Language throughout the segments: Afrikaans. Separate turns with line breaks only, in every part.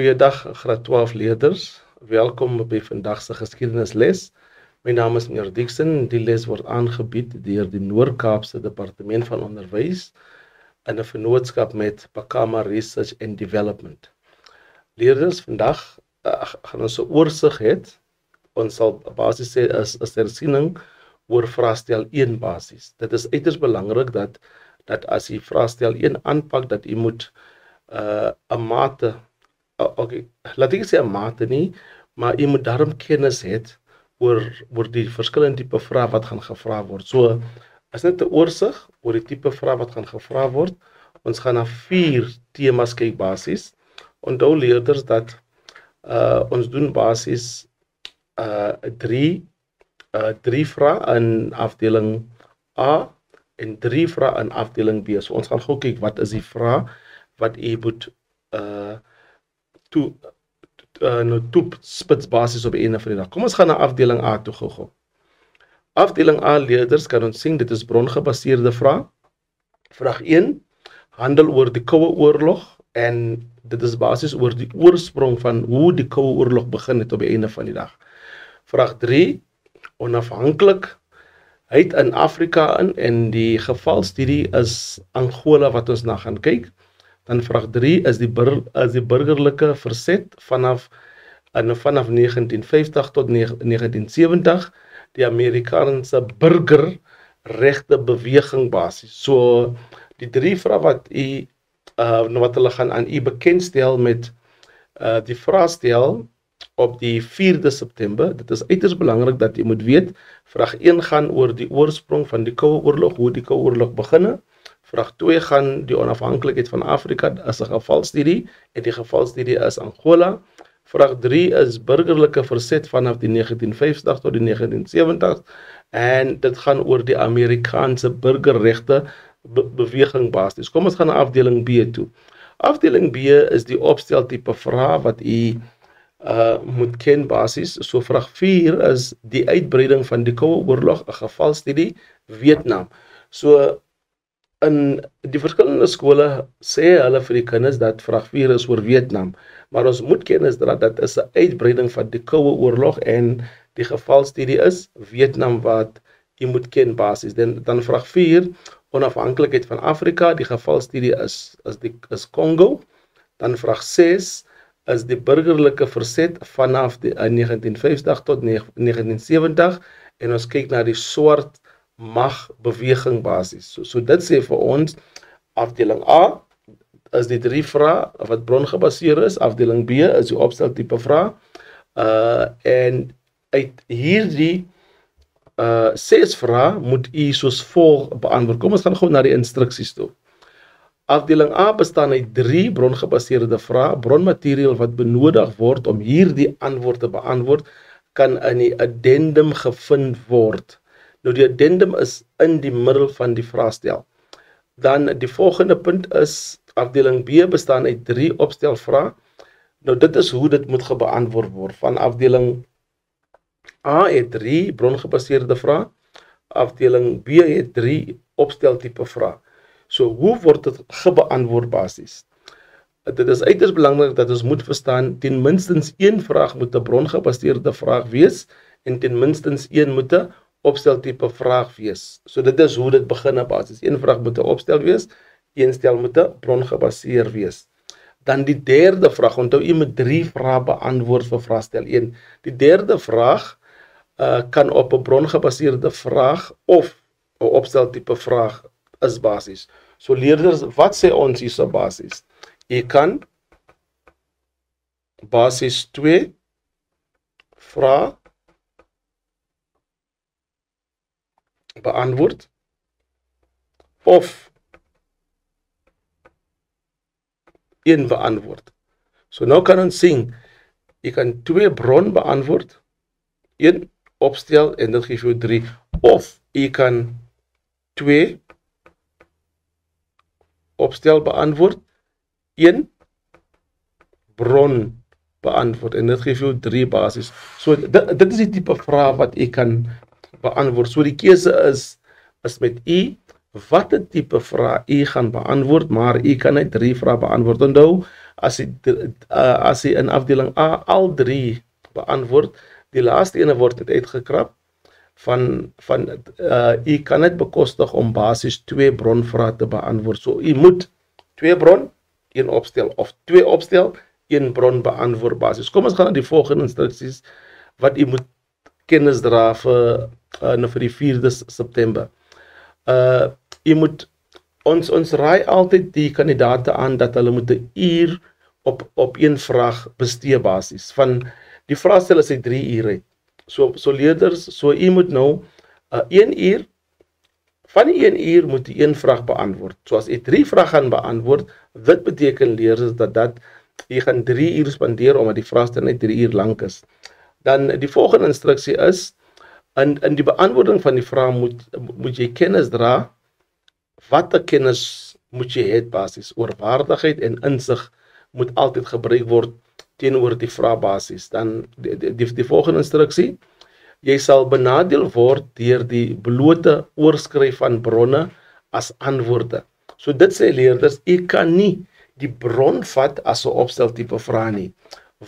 Goeiedag graad 12 leerders, welkom by vandag se geskiedenisles. My naam is meneer Dixon, die les word aangebied deur die Noord-Kaapse Departement van Onderwys in 'n vennootskap met Pakama Research and Development. Leerders, vandag gaan ons 'n oorsig hê. Ons sal basies sê is 'n hersiening oor vraestel 1 basies. Dit is uiters belangrik dat as jy vraestel 1 aanpak, dat jy moet 'n mate, laat ek sê 'n mate nie, maar jy moet daarom kennis hê oor die verskillende tipe vrae wat gaan gevra word. So, is net 'n oorsig oor die tipe vrae wat gaan gevra word. Ons gaan na 4 temas kyk basies. Onthou leerders dat ons doen basies 3 vrae in afdeling A en 3 vrae in afdeling B. So ons gaan gou kyk wat is die vrae wat jy moet toespits basis op einde van die dag. Kom ons gaan na afdeling A toe gou. Afdeling A leerders kan ons sien, dit is brongebaseerde vrae. Vraag 1 handel oor die Koue Oorlog en dit is basis oor die oorsprong van hoe die Koue Oorlog begin het op die einde van die dag. Vraag 3 onafhanklikheid in Afrika en die gevalstudie is Angola wat ons na gaan kyk. Dan vraag 3 is die burgerlike verset vanaf 1950 tot 1970, die Amerikaanse burgerregte beweging basis. So die 3 vrae wat hulle gaan aan u bekendstel met die vraestel op die 4de September. Dit is uiters belangrik dat jy moet weet, vraag 1 gaan oor die oorsprong van die Koue Oorlog, hoe die Koue Oorlog begin. Vraag 2 gaan die onafhanklikheid van Afrika as 'n gevalstudie en die gevalstudie is Angola. Vraag 3 is burgerlike verset vanaf die 1950 tot die 1970 en dit gaan oor die Amerikaanse burgerregte beweging basis. Kom ons gaan na afdeling B toe. Afdeling B is die opsteltipe vrae wat u moet ken basis. So vraag 4 is die uitbreiding van die Koue Oorlog, 'n gevalstudie Vietnam. So in die verskillende skole sê hulle vir die kinders dat vraag 4 is oor Vietnam, maar ons moet kennis dat dit is 'n uitbreiding van die Koue Oorlog en die gevalstudie is Vietnam wat jy moet ken basis. Dan vraag 4 onafhanklikheid van Afrika, die gevalstudie is Congo. Dan vraag 6 is die burgerlike verset vanaf 1950 tot 1970 en ons kyk na die swart magbeweging basis. So dit sê vir ons, afdeling A is die 3 vrae wat brongebaseer is, afdeling B is die opsteltipe vrae, en uit hierdie 6 vrae moet u soos volg beantwoord. Kom ons gaan gou na die instruksies toe. Afdeling A bestaan uit 3 brongebaseerde vrae. Bronmateriaal wat benodig word om hierdie antwoord te beantwoord, kan in die addendum gevind word. Nou die addendum is in die middel van die vraestel. Dan die volgende punt is, afdeling B bestaan uit 3 opstelvrae. Nou dit is hoe dit moet beantwoord word. Van afdeling A het 3 brongebaseerde vrae, afdeling B het 3 opsteltipe vrae. So hoe word dit beantwoord basis? Dit is uiters belangrik dat ons moet verstaan, ten minstens 1 vraag moet 'n brongebaseerde vraag wees en ten minstens 1 moet 'n opsteltipe vraag wees. So dit is hoe dit begin basis. 1 vraag moet 'n opstel wees, 1 stel moet 'n brongebaseer wees. Dan die 3de vraag, onthou jy moet 3 vrae beantwoord vir vraestel 1. Die 3de vraag kan op 'n brongebaseerde vraag of 'n opsteltipe vraag is basis. So leerders, wat sê ons hier so basis? Jy kan basis 2 vrae beantwoord of 1 beantwoord. So nou kan ons sien, jy kan 2 bron beantwoord, 1 opstel en dit gee jou 3, of jy kan 2 opstel beantwoord, 1 bron beantwoord en dit gee jou 3 basis. So dit is die tipe vraag wat jy kan beantwoord. So die keuse is met u watter tipe vraag u gaan beantwoord, maar u kan net 3 vrae beantwoord. Onthou, as hy in afdeling A al 3 beantwoord, die laaste ene word net uitgekrap van u kan net bekostig om basies 2 bronvrae te beantwoord. So u moet 2 bron, 1 opstel of 2 opstel, 1 bron beantwoord basies. Kom ons gaan na die volgende instruksies wat u moet kennis dra vir die 4de September. U moet ons raai altyd die kandidate aan dat hulle moet 'n uur op een vraag bestee basies. Van die vraagstel is hy 3 uur uit. So leerders, so u moet nou 1 uur, van die 1 uur moet u 1 vraag beantwoord. So as u 3 vrae gaan beantwoord, dit beteken leerders dat u gaan 3 uur spandeer omdat die vraagstel net 3 uur lank is. Dan die volgende instruksie is, in die beantwoording van die vraag moet jy kennis dra. Watter kennis moet jy hê basies? Oor vaardigheid en insig moet altyd gebruik word teenoor die vraag basis. Dan die volgende instruksie, jy sal benadeel word deur die blote oorskryf van bronne as antwoorde. So dit sê leerders, u kan nie die bron vat as 'n opsteltipe vraag nie,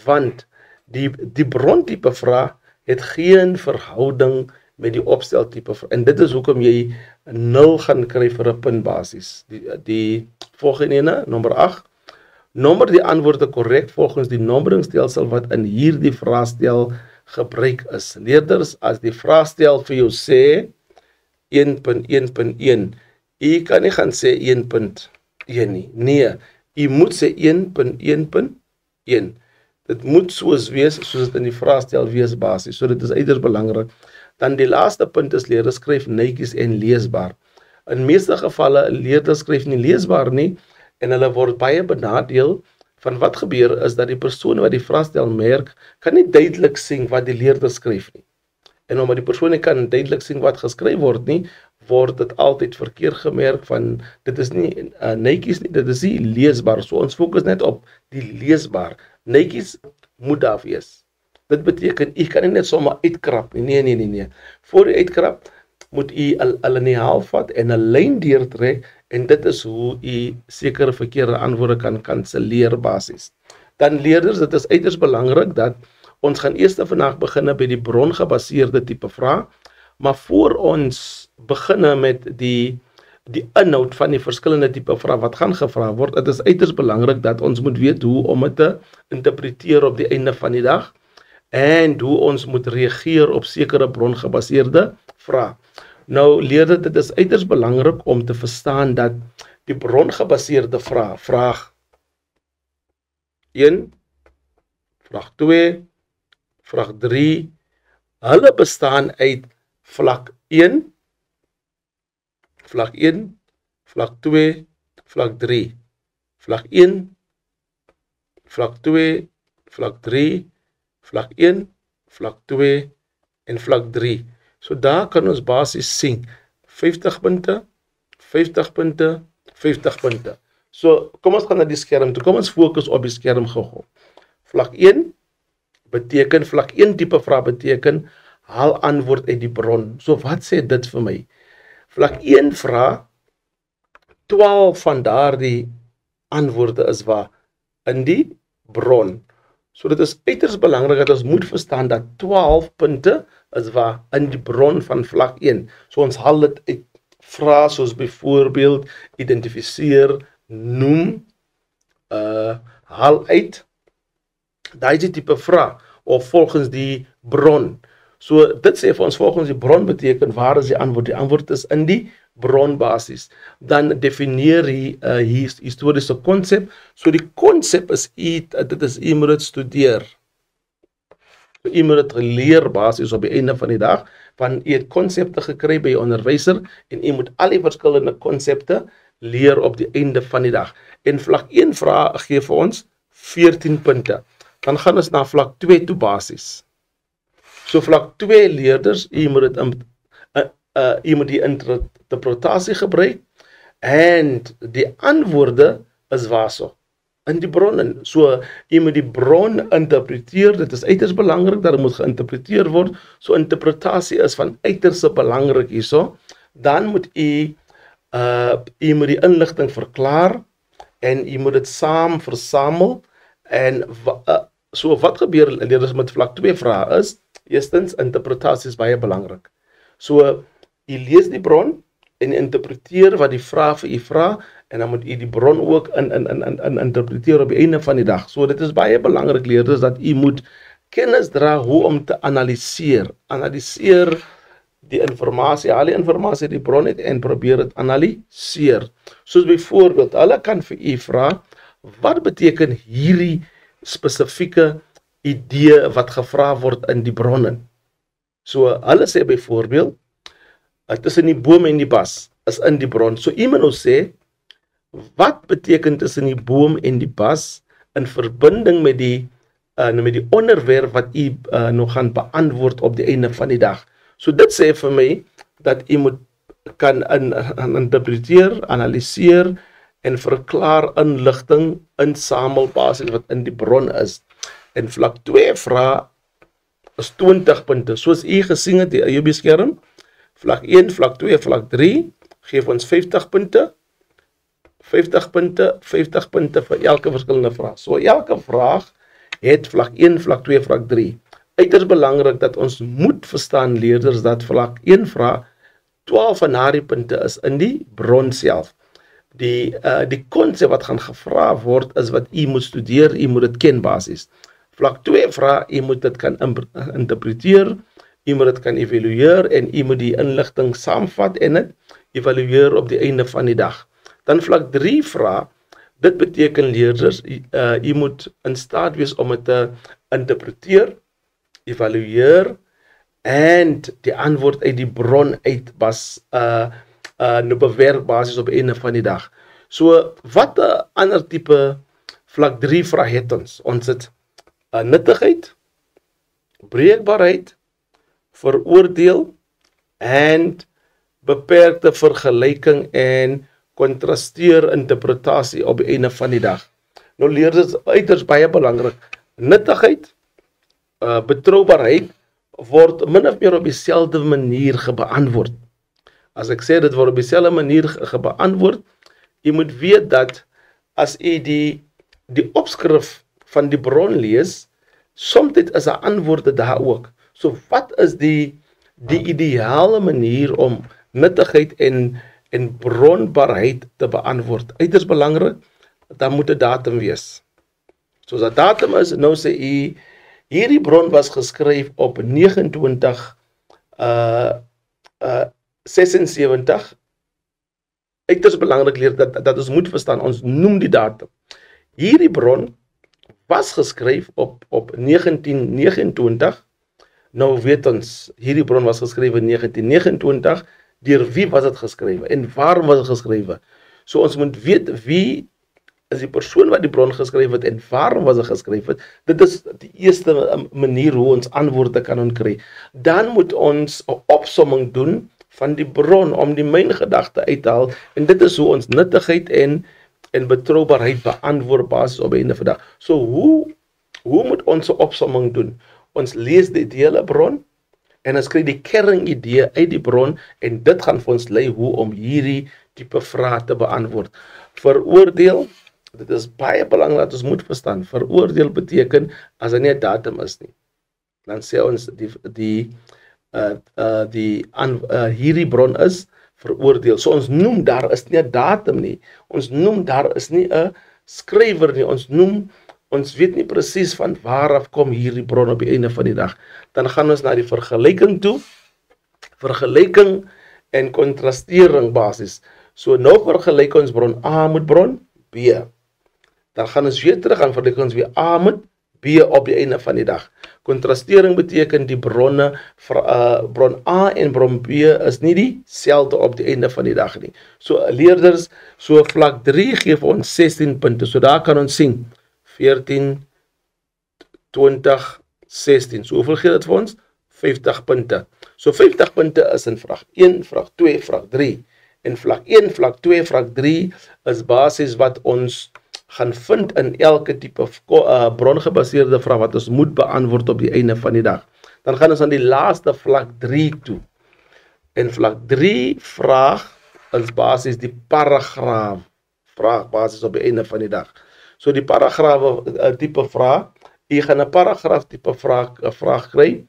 want die brontipe vraag het geen verhouding met die opsteltipe vraag. En dit is hoekom jy 0 gaan kry vir 'n puntbasis. Die volgende ene, nommer 8. Nommer die antwoorde korrek volgens die nommeringstelsel wat in hierdie vraagstel gebruik is. Leerders, as die vraagstel vir jou sê 1.1.1, u kan nie gaan sê 1.1 nie. Nee, u moet sê 1.1.1. Dit moet soos wees soos dit in die vraagstel wees basis. So dit is uiters belangrik. Dan die laaste punt is leerders skryf netjies en leesbaar. In meeste gevalle leerders skryf nie leesbaar nie en hulle word baie benadeel. Van wat gebeur is dat die persoon wat die vraagstel merk, kan nie duidelik sien wat die leerder skryf nie. En omdat die persoon nie kan duidelik sien wat geskryf word nie, word dit altyd verkeerd gemerk van dit is nie netjies nie, dit is nie leesbaar. So ons fokus net op die leesbaar. Netjies moet daar wees. Dit beteken u kan nie net sommer uitkrap nie. Nee. Voor u uitkrap moet u 'n liniaal vat en 'n lyn deurtrek en dit is hoe u sekere verkeerde antwoorde kan kanselleer basis. Dan leerders, dit is uiters belangrik dat ons gaan eers vandag begin by die brongebaseerde tipe vraag, maar voor ons begin met die inhoud van die verskillende tipe vrae wat gaan gevra word, dit is uiters belangrik dat ons moet weet hoe om dit te interpreteer op die einde van die dag en hoe ons moet reageer op sekere brongebaseerde vrae. Nou leerders, dit is uiters belangrik om te verstaan dat die brongebaseerde vraag, vraag 1, vraag 2, vraag 3, hulle bestaan uit vlak 1, vlak 1, vlak 2, vlak 3, vlak 1, vlak 2, vlak 3, vlak 1, vlak 2 en vlak 3. So daar kan ons basies sien 50 punte, 50 punte, 50 punte. So kom ons gaan na die skerm toe. Kom ons fokus op die skerm gou. Vlak 1 beteken, vlak 1 tipe vraag beteken haal antwoord uit die bron. So wat sê dit vir my? Vlak 1 vra 12 van daardie antwoorde is waar in die bron. So dit is uiters belangrik dat ons moet verstaan dat 12 punte is waar in die bron van vlak 1. So ons haal dit uit vrae soos byvoorbeeld identifiseer, noem, haal uit, daai tipe vraag of volgens die bron. So dit sê vir ons volgens die bron beteken waar is die antwoord? Die antwoord is in die bronbasis. Dan definieer hy historiese konsep. So die konsep is dit is jy moet dit studeer. So jy moet dit leer basis op die einde van die dag, van jy het konsepte gekry by jy onderwyser en jy moet al die verskillende konsepte leer op die einde van die dag. En vlak 1 vraag gee vir ons 14 punte. Dan gaan ons na vlak 2 toe basis. So vlak 2 leerders, jy moet die interpretasie gebruik en die antwoorde is waarso in die bron. So jy moet die bron interpreteer. Dit is uiters belangrik dat dit moet geïnterpreteer word. So interpretasie is van uiters belangrik hierso. Dan moet jy moet die inligting verklaar en jy moet dit saam versamel en so wat gebeur leerders met vlak 2 vrae is, eerstens interpretasie is baie belangrik. So jy lees die bron en interpreteer wat die vraag vir u vra en dan moet u die bron ook in interpreteer op die einde van die dag. So dit is baie belangrik leerders dat u moet kennis dra hoe om te analiseer. Analiseer die informasie, haal die informasie die bron uit en probeer dit analiseer. Soos byvoorbeeld, hulle kan vir u vra, wat beteken hierdie spesifieke idee wat gevra word in die bronnen? So hulle sê byvoorbeeld, tussen die boom en die bas is in die bron. So iemand nou sê, wat beteken tussen die boom en die bas in verbinding met die onderwerp wat u nog gaan beantwoord op die einde van die dag. So dit sê vir my dat u moet kan interpreteer, analiseer en verklaar inligting insamel basis wat in die bron is. En vlak 2 vrae is 20 punte. Soos u gesien het op jou skerm, vlak 1, vlak 2, vlak 3 geef ons 50 punte. 50 punte, 50 punte vir elke verskillende vraag. So elke vraag het vlak 1, vlak 2, vlak 3. Uiters belangrik dat ons moet verstaan leerders dat vlak 1 vraag 12 van daardie punte is in die bron self. Die konsep wat gaan gevra word is wat u moet studeer, u moet dit ken basis. Vlak 2 vraag, u moet dit kan interpreteer, u moet dit kan evalueer en u moet die inligting saamvat en dit evalueer op die einde van die dag. Dan vlak 3 vraag, dit beteken leerders, u moet in staat wees om het te interpreteer, evalueer en die antwoord uit die bron uit bewerk basis op einde van die dag. So wat 'n ander tipe vlak 3 vraag het ons? Ons het nuttigheid, breekbaarheid, veroordeel en beperkte vergelyking en kontrasteer interpretasie op die einde van die dag. Nou leerders uiters baie belangrik. Nuttigheid, betroubaarheid word min of meer op dieselfde manier gebeantwoord. As ek sê dit word op dieselfde manier gebeantwoord, jy moet weet dat as jy die opskrif van die bron lees, soms is 'n antwoorde daar ook. So wat is die ideale manier om nuttigheid en bronbaarheid te beantwoord? Uiters belangrik, dan moet 'n datum wees. Soos 'n datum is, nou sê jy, hierdie bron was geskryf op 29/76. Uiters belangrik leer dat ons moet verstaan, ons noem die datum. Hierdie bron was geskryf op 1929. Nou weet ons, hierdie bron was geskryf in 1929, deur wie was dit geskryf en waarom was dit geskryf? So ons moet weet wie is die persoon wat die bron geskryf het en waarom was dit geskryf het. Dit is die eerste manier hoe ons antwoorde kan kry. Dan moet ons 'n opsomming doen van die bron om die myn gedagte uit te haal en dit is hoe ons nuttigheid en betroubaarheid beantwoord basis op einde van die dag. So hoe moet ons 'n opsomming doen? Ons lees die hele bron en ons kry die kernidee uit die bron en dit gaan vir ons lei hoe om hierdie tipe vrae te beantwoord. Veroordeel, dit is baie belangrik dat ons moet verstaan. Veroordeel beteken as daar nie 'n datum is nie. Dan sê ons hierdie bron is veroordeel. So ons noem daar is nie 'n datum nie. Ons noem daar is nie 'n skrywer nie. Ons weet nie presies van waar af kom hierdie bron op die einde van die dag. Dan gaan ons na die vergelyking toe. Vergelyking en kontrastering basis. So nou vergelyk ons bron A met bron B. Dan gaan ons weer terug en vergelyk ons weer A met B op die einde van die dag. Kontrastering beteken die bronne, bron A en bron B is nie dieselfde op die einde van die dag nie. So leerders, so vlak 3 gee vir ons 16 punte. So daar kan ons sien 14, 20, 16. So hoeveel gee dit vir ons? 50 punte. So 50 punte is in vraag 1, vraag 2, vraag 3. En vlak 1, vlak 2, vlak 3 is basis wat ons gaan vind in elke tipe brongebaseerde vraag wat ons moet beantwoord op die einde van die dag. Dan gaan ons aan die laaste vlak 3 toe. En vlak 3 vraag is basis die paragraaf vraag basis op die einde van die dag. So die paragraaf tipe vraag, jy gaan 'n paragraaf tipe vraag kry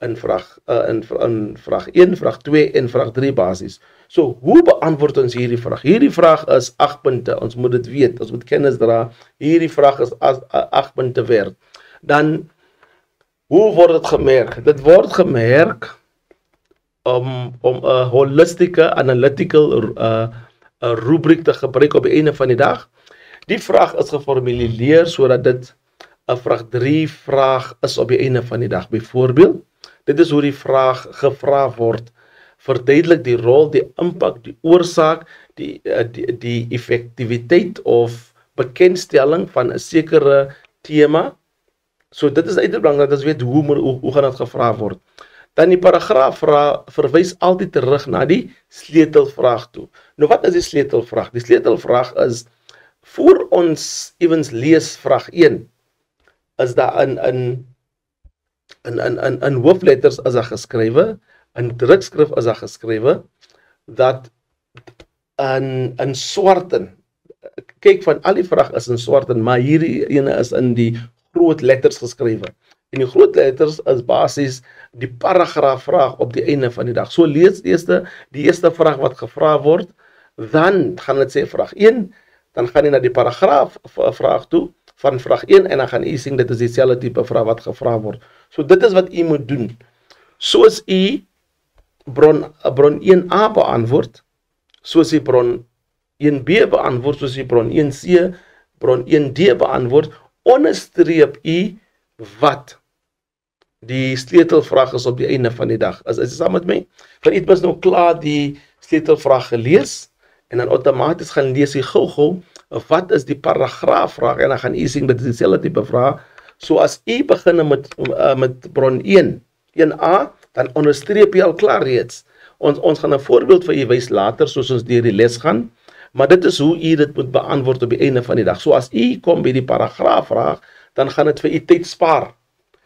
in vraag 1, vraag 2 en vraag 3 basis. So hoe beantwoord ons hierdie vraag? Hierdie vraag is 8 punte. Ons moet dit weet, ons moet kennis dra. Hierdie vraag is 8 punte werd. Dan hoe word dit gemerk? Dit word gemerk om 'n holistiese analytical rubriek te gebruik op die einde van die dag. Die vraag is geformuleer sodat dit 'n vraag 3 vraag is op die einde van die dag. Byvoorbeeld, dit is hoe die vraag gevra word. Verduidelik die rol, die impak, die oorsaak, die effektiwiteit of bekendstelling van 'n sekere tema. So dit is uiters belangrik dat ons weet hoe gaan dit gevra word. Dan die paragraaf verwys altyd terug na die sleutelvraag toe. Nou wat is die sleutelvraag? Die sleutelvraag is, voor ons ewens lees vraag 1, is daar in hoofletters is daar geskrywe, in drukskrif is daar geskrywe, dat in swarten, kyk van al die vraag is in swarten, maar hierdie ene is in die groot letters geskrywe. En die groot letters is basies die paragraaf vraag op die einde van die dag. So lees die eerste vraag wat gevra word, dan gaan dit sê vraag 1, dan gaan jy na die paragraaf vraag toe, van vraag 1, en dan gaan jy sien, dit is dieselfde tipe vraag wat gevra word. So dit is wat jy moet doen. Soos jy bron 1a beantwoord, soos jy bron 1b beantwoord, soos jy bron 1c, bron 1d beantwoord, onderstreep jy wat die sleutelvraag is op die einde van die dag. Is jy saam met my? Van jy het nou klaar die sleutelvraag gelees, en dan outomaties gaan lees jy gou-gou, wat is die paragraafvraag, en dan gaan jy sien, dit is dieselfde tipe vraag. So as jy begin met bron 1a, dan onderstreep jy al klaar reeds. Ons gaan 'n voorbeeld vir jy wys later, soos ons deur die les gaan, maar dit is hoe jy dit moet beantwoord op die einde van die dag. So as jy kom by die paragraafvraag, dan gaan dit vir jy tyd spaar.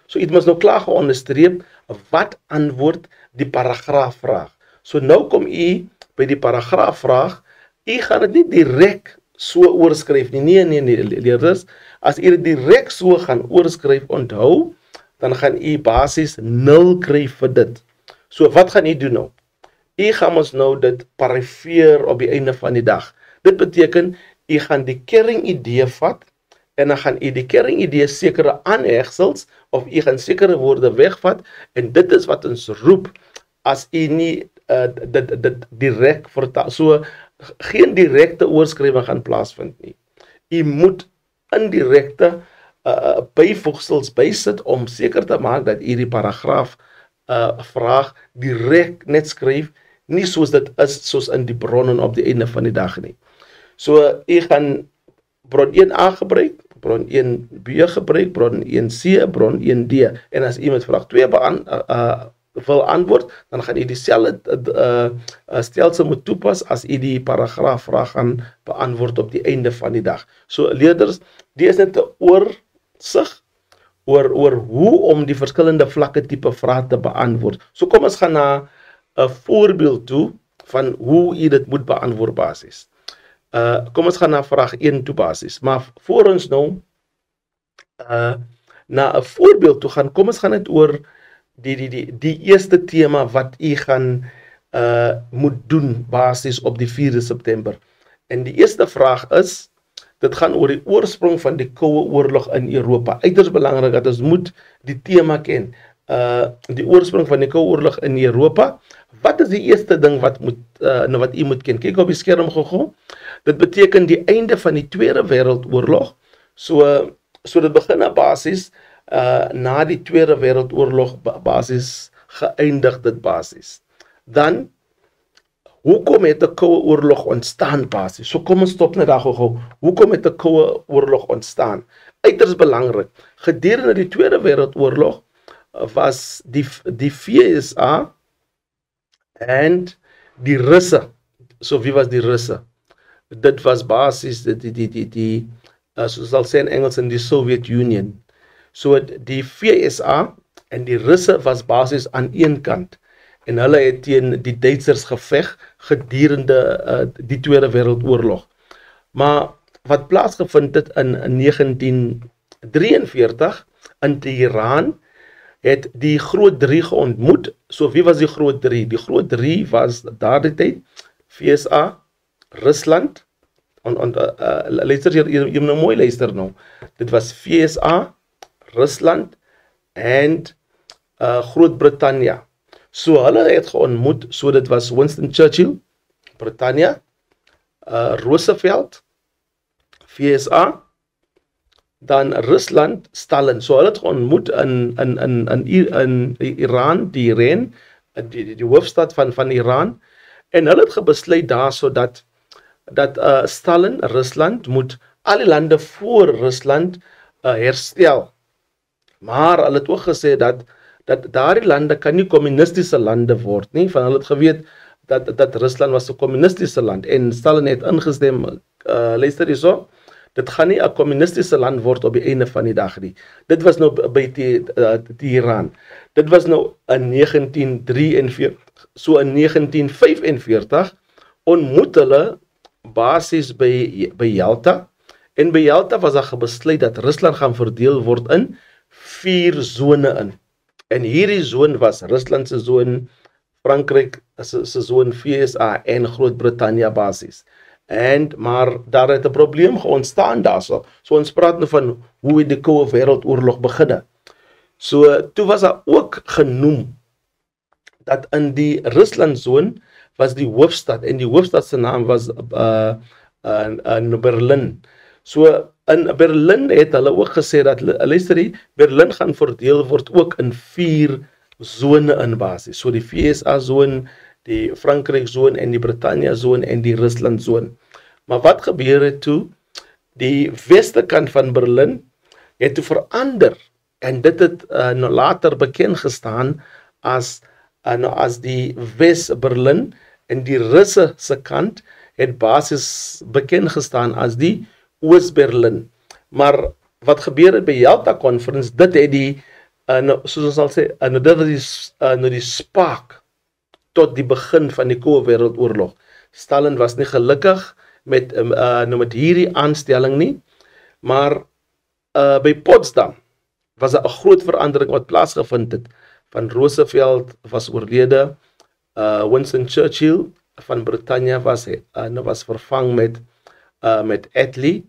So jy moet nou klaar geonderstreep, wat antwoord die paragraafvraag. So nou kom jy by die paragraafvraag, jy gaan dit nie direk so oorskryf nie. Nee, leerders, as jy dit direk so gaan oorskryf, onthou, dan gaan jy basies 0 kry vir dit. So wat gaan jy doen nou? Jy gaan ons nou dit parafeer op die einde van die dag. Dit beteken, jy gaan die kernidee vat, en dan gaan jy die kernidee sekere aanhegsels, of jy gaan sekere woorde wegvat, en dit is wat ons roep, as jy nie dit direk vertaal. So, geen direkte oorskrywing gaan plaasvind nie. Jy moet indirekte byvoegsels bysit, om seker te maak dat jy die paragraaf vraag direk net skryf, nie soos dit is, soos in die bronnen op die einde van die dag nie. So, jy gaan bron 1a gebruik, bron 1b gebruik, bron 1c, bron 1d, en as jy met vraag 2 wil antwoord, dan gaan jy dieselfde stelsel moet toepas, as jy die paragraaf vraag gaan beantwoord op die einde van die dag. So, leerders, die is net 'n oorsig oor hoe om die verskillende vlakke tipe vrae te beantwoord. So kom ons gaan na 'n voorbeeld toe, van hoe jy dit moet beantwoord basis. Kom ons gaan na vraag 1 toe basis, maar voor ons nou na 'n voorbeeld toe gaan, kom ons gaan net oor die eerste tema wat jy gaan moet doen basis op die 4de September. En die eerste vraag is, dit gaan oor die oorsprong van die Koue Oorlog in Europa. Uiters belangrik dat ons moet die tema ken. Die oorsprong van die Koue Oorlog in Europa. Wat is die eerste ding wat jy moet ken? Kyk op die skerm gou. Dit beteken die einde van die Tweede Wêreldoorlog. So dit begin na basis na die Tweede Wêreldoorlog basis geëindig dit basis. Dan, hoekom het 'n Koue Oorlog ontstaan basis? So kom ons stop net daar gou. Hoekom het 'n Koue Oorlog ontstaan? Uiters belangrik. Gedurende die Tweede Wêreldoorlog was die VSA en die Russe. So wie was die Russe? Dit was basis soos sal sê in Engels, in die Soviet Union. So die VSA en die Russe was basis aan een kant, en hulle het teen die Duitsers geveg gedurende die Tweede Wêreldoorlog. Maar wat plaasgevind het in 1943 in Teheran, het die groot drie geontmoet. So wie was die groot drie? Die groot drie was daardie tyd VSA, Rusland, luister jy nou mooi luister nou. Dit was VSA, Rusland en Groot-Brittannië. So hulle het geontmoet, so dit was Winston Churchill, Britannia, Roosevelt, VSA, dan Rusland, Stalin. So hulle het geontmoet in Iran, die hoofstad van Iran, en hulle het besluit daarso dat Stalin, Rusland, moet al die lande voor Rusland herstel. Maar hulle het ook gesê dat daardie lande kan nie kommunistiese lande word nie, van hulle het geweet dat Rusland was 'n kommunistiese land, en Stalin het ingestem, luister hierso, dit gaan nie 'n kommunistiese land word op die einde van die dag nie. Dit was nou by Teheran. Dit was nou in 1943. So in 1945 ontmoet hulle basies by Yalta, en by Yalta was daar besluit dat Rusland gaan verdeel word in 4 zone in. En hierdie zone was Rusland se zone, Frankryk se zone, VSA en Groot-Brittannië basies. Maar daar het 'n probleem ontstaan daarso. So ons praat nou van hoe het die Koue Wêreldoorlog begin. So toe was daar ook genoem dat in die Rusland zone was die hoofstad, en die hoofstad se naam was Berlin. So in Berlin het hulle ook gesê dat luister, Berlin gaan verdeel word ook in 4 zone in basis. So die VSA zone, die Frankryk zone en die Britannia zone en die Rusland zone. Maar wat gebeur het toe? Die weste kant van Berlin het toe verander, en dit het nou later bekend gestaan as die West-Berlin, en die Russe se kant het basis bekend gestaan as die Oost-Berlin. Maar wat gebeur het by Yalta Conference, dit het soos ons sal sê, dit was die spark tot die begin van die Koue Wêreldoorlog. Stalin was nie gelukkig met hierdie aanstelling nie, maar by Potsdam was daar 'n groot verandering wat plaasgevind het. Van Roosevelt was oorlede, Winston Churchill van Britannia was vervang met Attlee.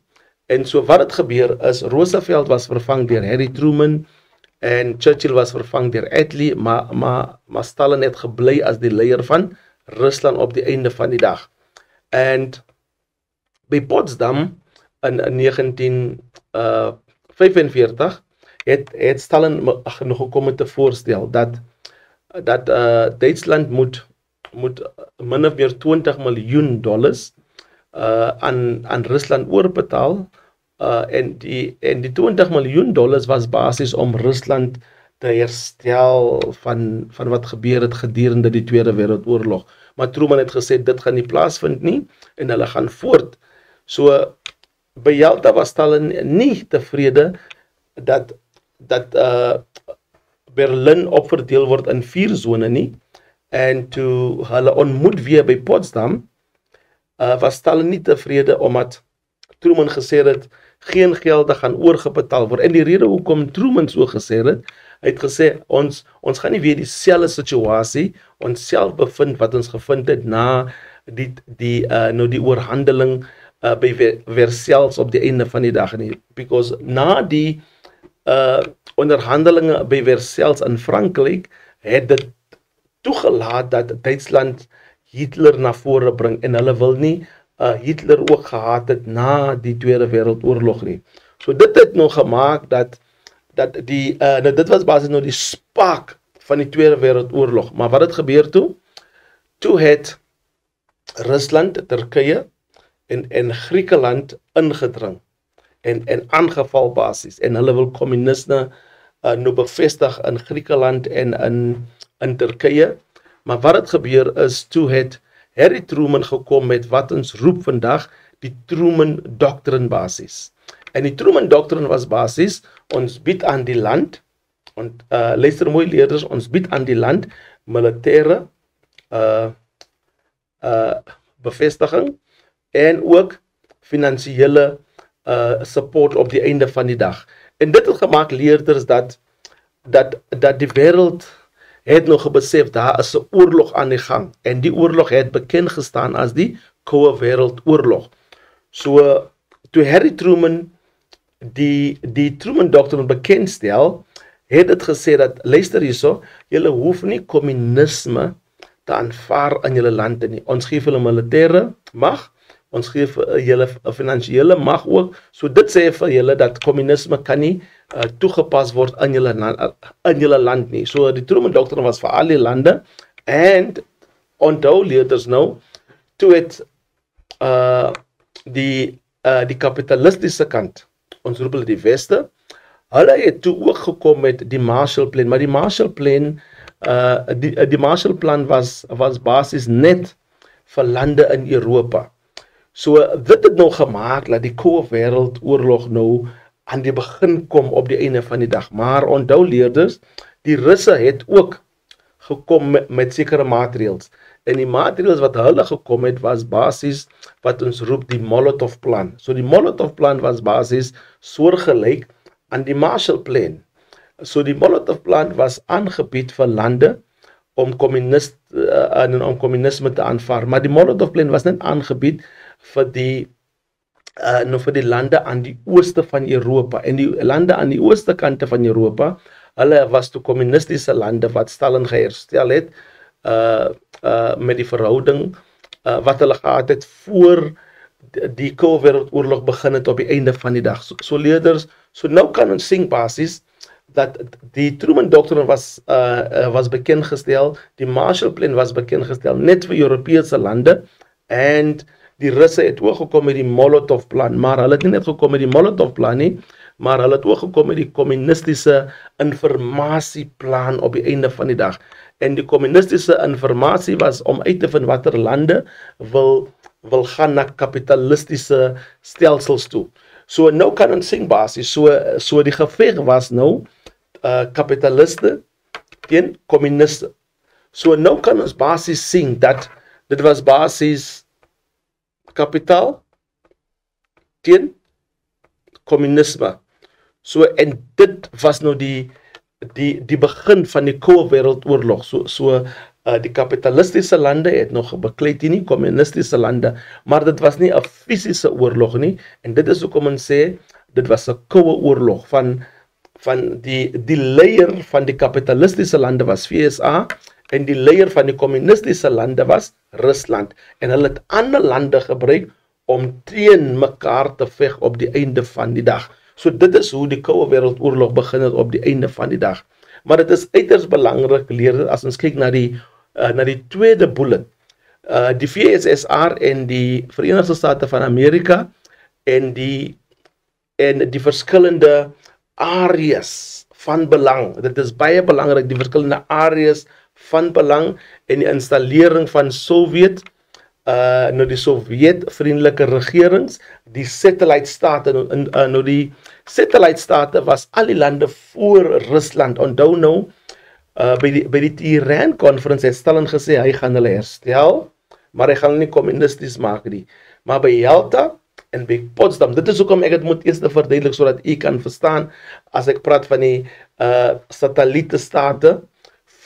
En so wat het gebeur is, Roosevelt was vervang deur Harry Truman, en Churchill was vervang deur Attlee, maar Stalin het gebly as die leier van Rusland op die einde van die dag. En by Potsdam in 1945 het Stalin nog gekom te voorstel dat Duitsland moet min of meer $20 miljoen aan Rusland oorbetaal, en die $20 miljoen was basis om Rusland te herstel van wat gebeur het gedurende die Tweede Wêreldoorlog. Maar Truman het gesê dit gaan nie plaasvind nie, en hulle gaan voort. So by Yalta was Stalin nie tevrede dat Berlin opverdeel word in 4 zone nie, en toe hulle ontmoet weer by Potsdam, was Stalin nie tevrede omdat Truman gesê het geen gelde gaan oorgebetaal word. En die rede hoekom Truman so gesê het, hy het gesê ons gaan nie weer dieselfde situasie ons self bevind wat ons gevind het na die oorhandeling by Versailles op die einde van die dag nie, because na die onderhandelinge by Versailles in Frankryk het dit toegelaat dat Duitsland Hitler na vore bring, en hulle wil nie Hitler ook gehad het na die Tweede Wêreldoorlog nie. So dit het nog gemaak dat dit was basies nou die spark van die Tweede Wêreldoorlog. Maar wat het gebeur toe? Toe het Rusland, Turkye en Griekeland ingedring en aangeval basis, en hulle wil kommunisme nou bevestig in Griekeland en in Turkye. Maar wat het gebeur is, toe het Harry Truman gekom met wat ons roep vandag die Truman Doctrine basis. En die Truman Doctrine was basis, ons bied aan die land, luister mooi leerders, ons bied aan die land militêre bevestiging en ook finansiële support op die einde van die dag. En dit het gemaak leerders dat die wêreld het nog besef daar is 'n oorlog aan die gang en die oorlog het bekend gestaan as die Koue Wêreldoorlog. So toe Harry Truman die Truman Doctrine bekendstel, het dit gesê dat luister hierso, julle hoef nie kommunisme te aanvaar in julle lande nie. Ons gee hulle militêre mag, ons gee julle 'n finansiële mag ook. So dit sê vir julle dat kommunisme kan nie toegepas word in julle land nie. So die Truman Doctrine was vir al die lande en onthou leerders nou toe het die kapitalistiese kant, ons roep hulle die Weste, hulle het toe ook gekom met die Marshall Plan, maar die Marshall Plan die Marshall Plan was basies net vir lande in Europa. So dit het nou gemaak dat die Koue Wêreldoorlog nou aan die begin kom op die einde van die dag. Maar onthou leerders, die Russe het ook gekom met sekere maatreëls. En die maatreëls wat hulle gekom het was basies wat ons roep die Molotov Plan. So die Molotov Plan was basies soortgelyk aan die Marshall Plan. So die Molotov Plan was aangebied vir lande om kommunisme te aanvaar, maar die Molotov Plan was net aangebied vir die lande aan die ooste van Europa. En die lande aan die ooste kante van Europa, hulle was toe kommunistiese lande wat Stalin geherstel het met die verhouding wat hulle gehad het voor die Koue Wêreldoorlog begin het op die einde van die dag. So leerders, so nou kan ons sien basis dat die Truman Doctrine was bekendgestel, die Marshall Plan was bekendgestel net vir Europese lande en die Russe het ook gekom met die Molotov Plan, maar hulle het nie net gekom met die Molotov Plan nie, maar hulle het ook gekom met die kommunistiese informasieplan op die einde van die dag. En die kommunistiese informasie was om uit te vind watter lande wil gaan na kapitalistiese stelsels toe. So nou kan ons sien basis, so die geveg was nou kapitaliste teen kommuniste. So nou kan ons basis sien dat dit was basis kapitaal teen kommunisme. So en dit was nou die begin van die Koue Wêreldoorlog. So die kapitalistiese lande het nog beklei teen die kommunistiese lande, maar dit was nie 'n fisiese oorlog nie en dit is hoekom ons sê dit was 'n koue oorlog van die leier van die kapitalistiese lande was VSA en die leier van die kommunistiese lande was Rusland en hulle het ander lande gebruik om teen mekaar te veg op die einde van die dag. So dit is hoe die Koue Wêreldoorlog begin het op die einde van die dag. Maar dit is uiters belangrik leerders as ons kyk na die tweede bullet. Die VSSR en die Verenigde State van Amerika en die verskillende areas van belang. Dit is baie belangrik, die verskillende areas van belang en die installering van die Sowjet-vriendelike regerings, die satellite-state, die satellite-state was al die lande voor Rusland. Onthou nou, by die Iran-conference het Stalin gesê, hy gaan hulle herstel, maar hy gaan hulle nie kommunisties maak nie. Maar by Yalta en by Potsdam, dit is hoekom ek het moet eers verduidelik, sodat u kan verstaan, as ek praat van die satelliete-state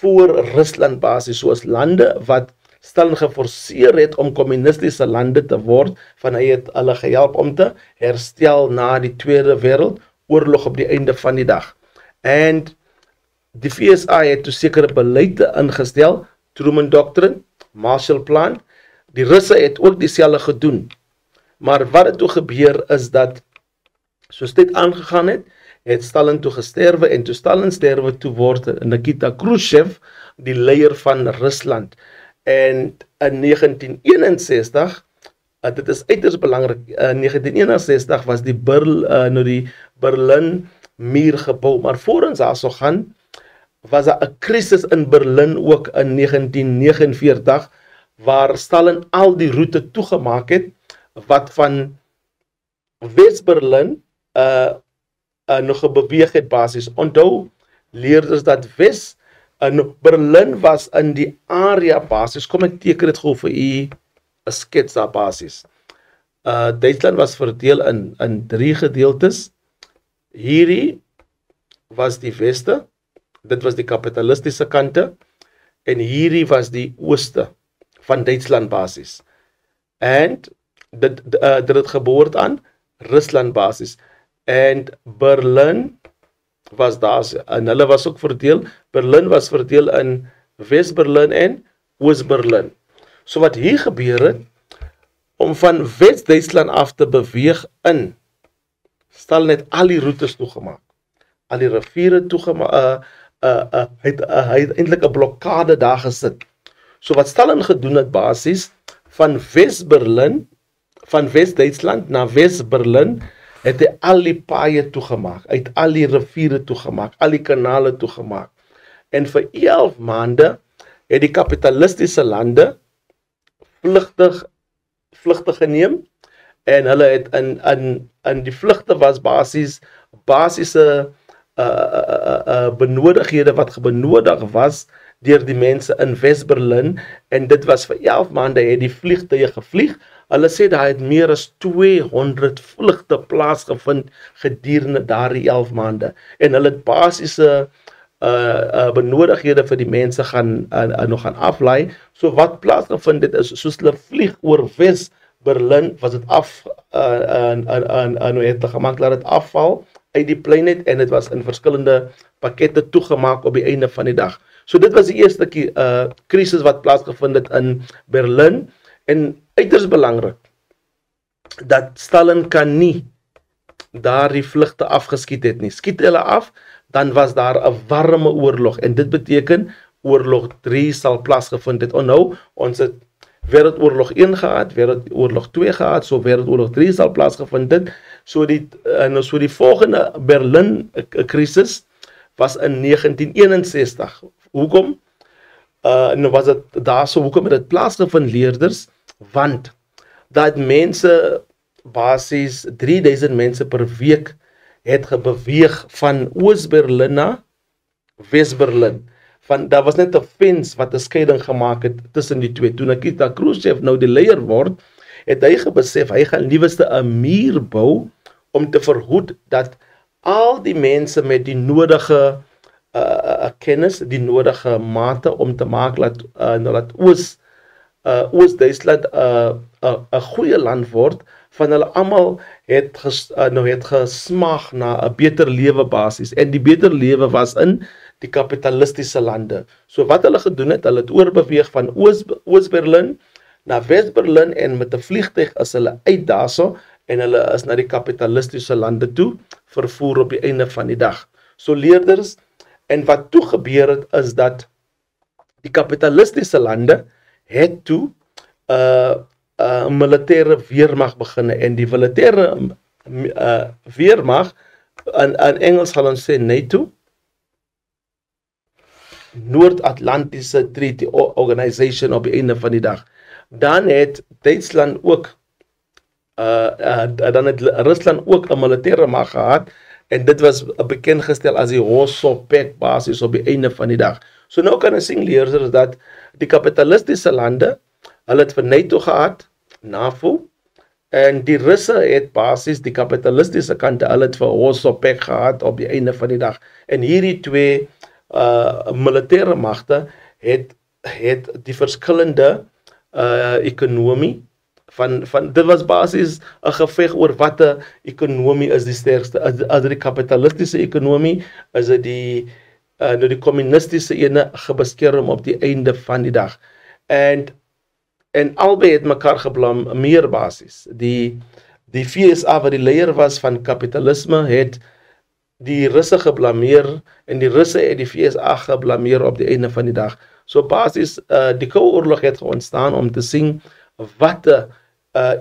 voor Rusland basis, soos lande wat Stalin geforseer het om kommunistiese lande te word, van hy het hulle gehelp om te herstel na die Tweede Wêreldoorlog op die einde van die dag. En die VSA het toe sekere beleide ingestel, Truman Doctrine, Marshall Plan, die Russe het ook dieselfde gedoen. Maar wat het toe gebeur is dat, soos dit aangegaan het Stalin toe gesterwe, en toe Stalin sterwe toe word Nikita Khrushchev die leier van Rusland. En in 1961, dit is uiters belangrik, in 1961 was die Berlin muur gebou, maar voor ons daar so gaan, was daar 'n krisis in Berlin ook in 1949, waar Stalin al die roete toegemaak het, wat van West-Berlin nog beweeg het basis. Onthou, leerders dat Berlin was in die area basis, kom ek teken dit gou vir u 'n skets daar basis. Duitsland was verdeel in 3 gedeeltes. Hierdie was die weste, dit was die kapitalistiese kante, en hierdie was die ooste van Duitsland basis. En dit het geboord aan Rusland basis. En Berlin was daar, en hulle was ook verdeel, Berlin was verdeel in West-Berlin en Oost-Berlin. So wat hier gebeur het, om van West-Duitsland af te beweeg in, Stalin het al die routes toegemaak, al die riviere toegemaak, hy het eintlik 'n blokkade daar gesit. So wat Stalin gedoen het basies, van West-Berlin, van West-Duitsland na West-Berlin, het hy al die paaie toegemaak, hy het al die riviere toegemaak, al die kanale toegemaak. En vir 11 maande het die kapitalistiese lande vlugte geneem, en hulle het in die vlugte was basiese benodighede wat benodig was deur die mense in West-Berlin, en dit was vir 11 maande het die vliegtuie gevlieg. Hulle sê daar het meer as 200 vlugte plaasgevind gedurende daardie 11 maande, en hulle het basiese benodighede vir die mense nog gaan aflaai. So wat plaasgevind het is, soos hulle vlieg oor West-Berlin, was dit het gemaak dat dit afval uit die plein het, en dit was in verskillende pakkette toegemaak op die einde van die dag. So dit was die eerste krisis wat plaasgevind het in Berlin, en uiters belangrik, dat Stalin kan nie daar die vlugte afgeskiet het nie. Skiet hulle af, dan was daar 'n warme oorlog, en dit beteken oorlog 3 sal plaasgevind het. Nou, ons het Wêreldoorlog 1 gehad, Wêreldoorlog 2 gehad, so Wêreldoorlog 3 sal plaasgevind het. So die volgende Berlin krisis was in 1961. Hoekom? Nou was dit daar so, hoekom het dit plaasgevind, leerders? Want dat mense, basies 3000 mense per week het gebeweeg van Oost-Berlin na West-Berlin. Daar was net 'n fence wat 'n skeiding gemaak het tussen die twee. Toe Nikita Khrushchev nou die leier word, het hy besef hy gaan liewerste 'n muur bou om te verhoed dat al die mense met die nodige kennis, die nodige mate om te maak dat Oost-Duitsland 'n goeie land word, van hulle almal het gesmag na 'n beter lewe basis, en die beter lewe was in die kapitalistiese lande. So wat hulle gedoen het, hulle het oorbeweeg van Oost-Berlin na West-Berlin, en met 'n vliegtuig is hulle uit daarso, en hulle is na die kapitalistiese lande toe vervoer op die einde van die dag. So leerders, en wat toe gebeur het, is dat die kapitalistiese lande het toe 'n militêre weermag beginne, en die militêre weermag, in Engels gaan ons sê NATO, Noord-Atlantische Treaty Organization op die einde van die dag. Dan het Duitsland ook, dan het Rusland ook 'n militêre mag gehad, en dit was bekend gestel as die Warsaw Pact basis op die einde van die dag. So nou kan ons sien, leerders, dat die kapitalistiese lande, hulle het vir NATO gehad, NAVO, en die Russe het basis die kapitalistiese kante, hulle het vir Warsaw Pact gehad op die einde van die dag. En hierdie twee militêre magte het die verskillende ekonomie dit was basis 'n geveg oor watter ekonomie is die sterkste. As die kapitalistiese ekonomie, is dit die kommunistiese ene gebaskeer op die einde van die dag. En albei het mekaar geblameer basis. Die VSA wat die leier was van kapitalisme het die Russe geblameer, en die Russe het die VSA geblameer op die einde van die dag. So basis, die Koue Oorlog het ontstaan om te sien watter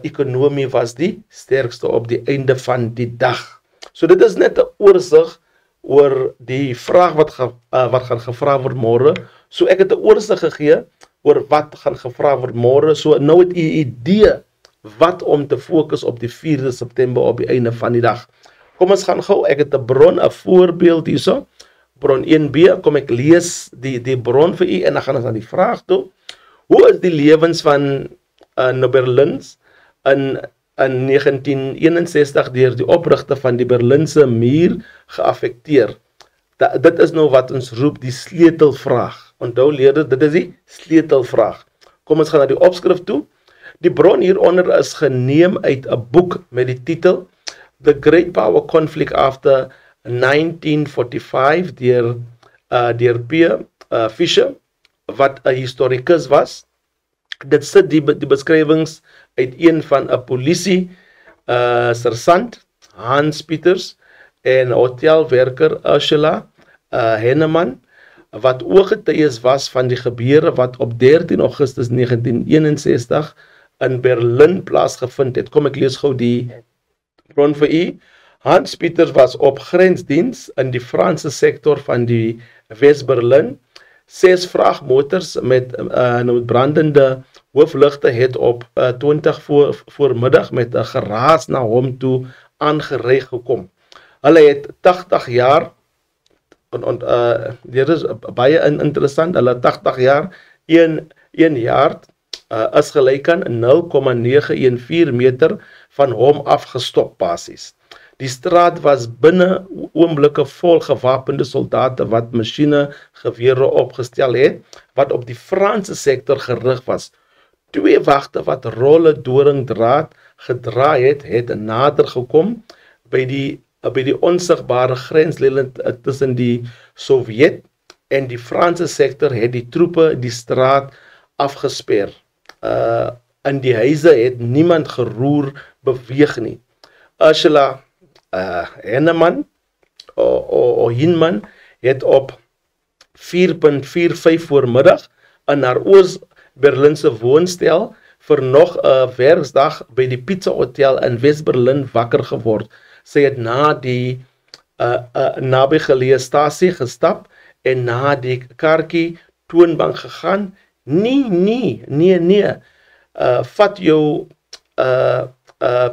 ekonomie was die sterkste op die einde van die dag. So dit is net 'n oorsig oor die vraag wat gaan gevra word môre. So ek het 'n oorsig gegee oor wat gaan gevra word môre. So nou het u 'n idee wat om te fokus op die 4de September op die einde van die dag. Kom ons gaan gou, ek het 'n bron, 'n voorbeeld hierso. Bron 1b, kom ek lees die bron vir u, en dan gaan ons aan die vraag toe. Hoe is die lewens van Berlins in in 1961 deur die oprigter van die Berlinse muur geaffekteer. Dit is nou wat ons roep die sleutelvraag. Onthou leerders, dit is die sleutelvraag. Kom ons gaan na die opskrif toe. Die bron hieronder is geneem uit 'n boek met die titel The Great Power Conflict After 1945 deur P. Fisher, wat 'n historikus was. Dit sit die beskrywings uit een van 'n polisie sergeant, Hans Peters, en hotelwerker Ursula Henneman, wat ooggetuies was van die gebeure wat op 13 Augustus 1961 in Berlin plaasgevind het. Kom ek lees gou die bron vir u. Hans Peters was op grensdiens in die Franse sektor van die Wes-Berlin. 6 vragmotors met brandende hoofligte het op 20 voormiddag met 'n geraas na hom toe aangery gekom. Hulle het 80 jaar, dit is baie interessant, hulle 80 jaar, 1 jaar is gelyk aan 0,914 meter van hom afgestop basies. Die straat was binne oomblikke vol gewapende soldate wat masjiengewere opgestel het, wat op die Franse sektor gerig was. 2 wagte wat rolle doringdraad gedra het nader gekom by die onsigbare grenslyn tussen die Sowjet en die Franse sektor het die troepe die straat afgesper. In die huise het niemand geroer beweeg nie. Ursula Henneman Hinman het op 4:45 voormiddag in haar Oos-Berlinse woonstel vir nog 'n werksdag by die Pizza Hotel in Wes-Berlin wakker geword. Sy het na die nabygeleë stasie gestap en na die kaartjie toonbank gegaan. Nee. Vat jou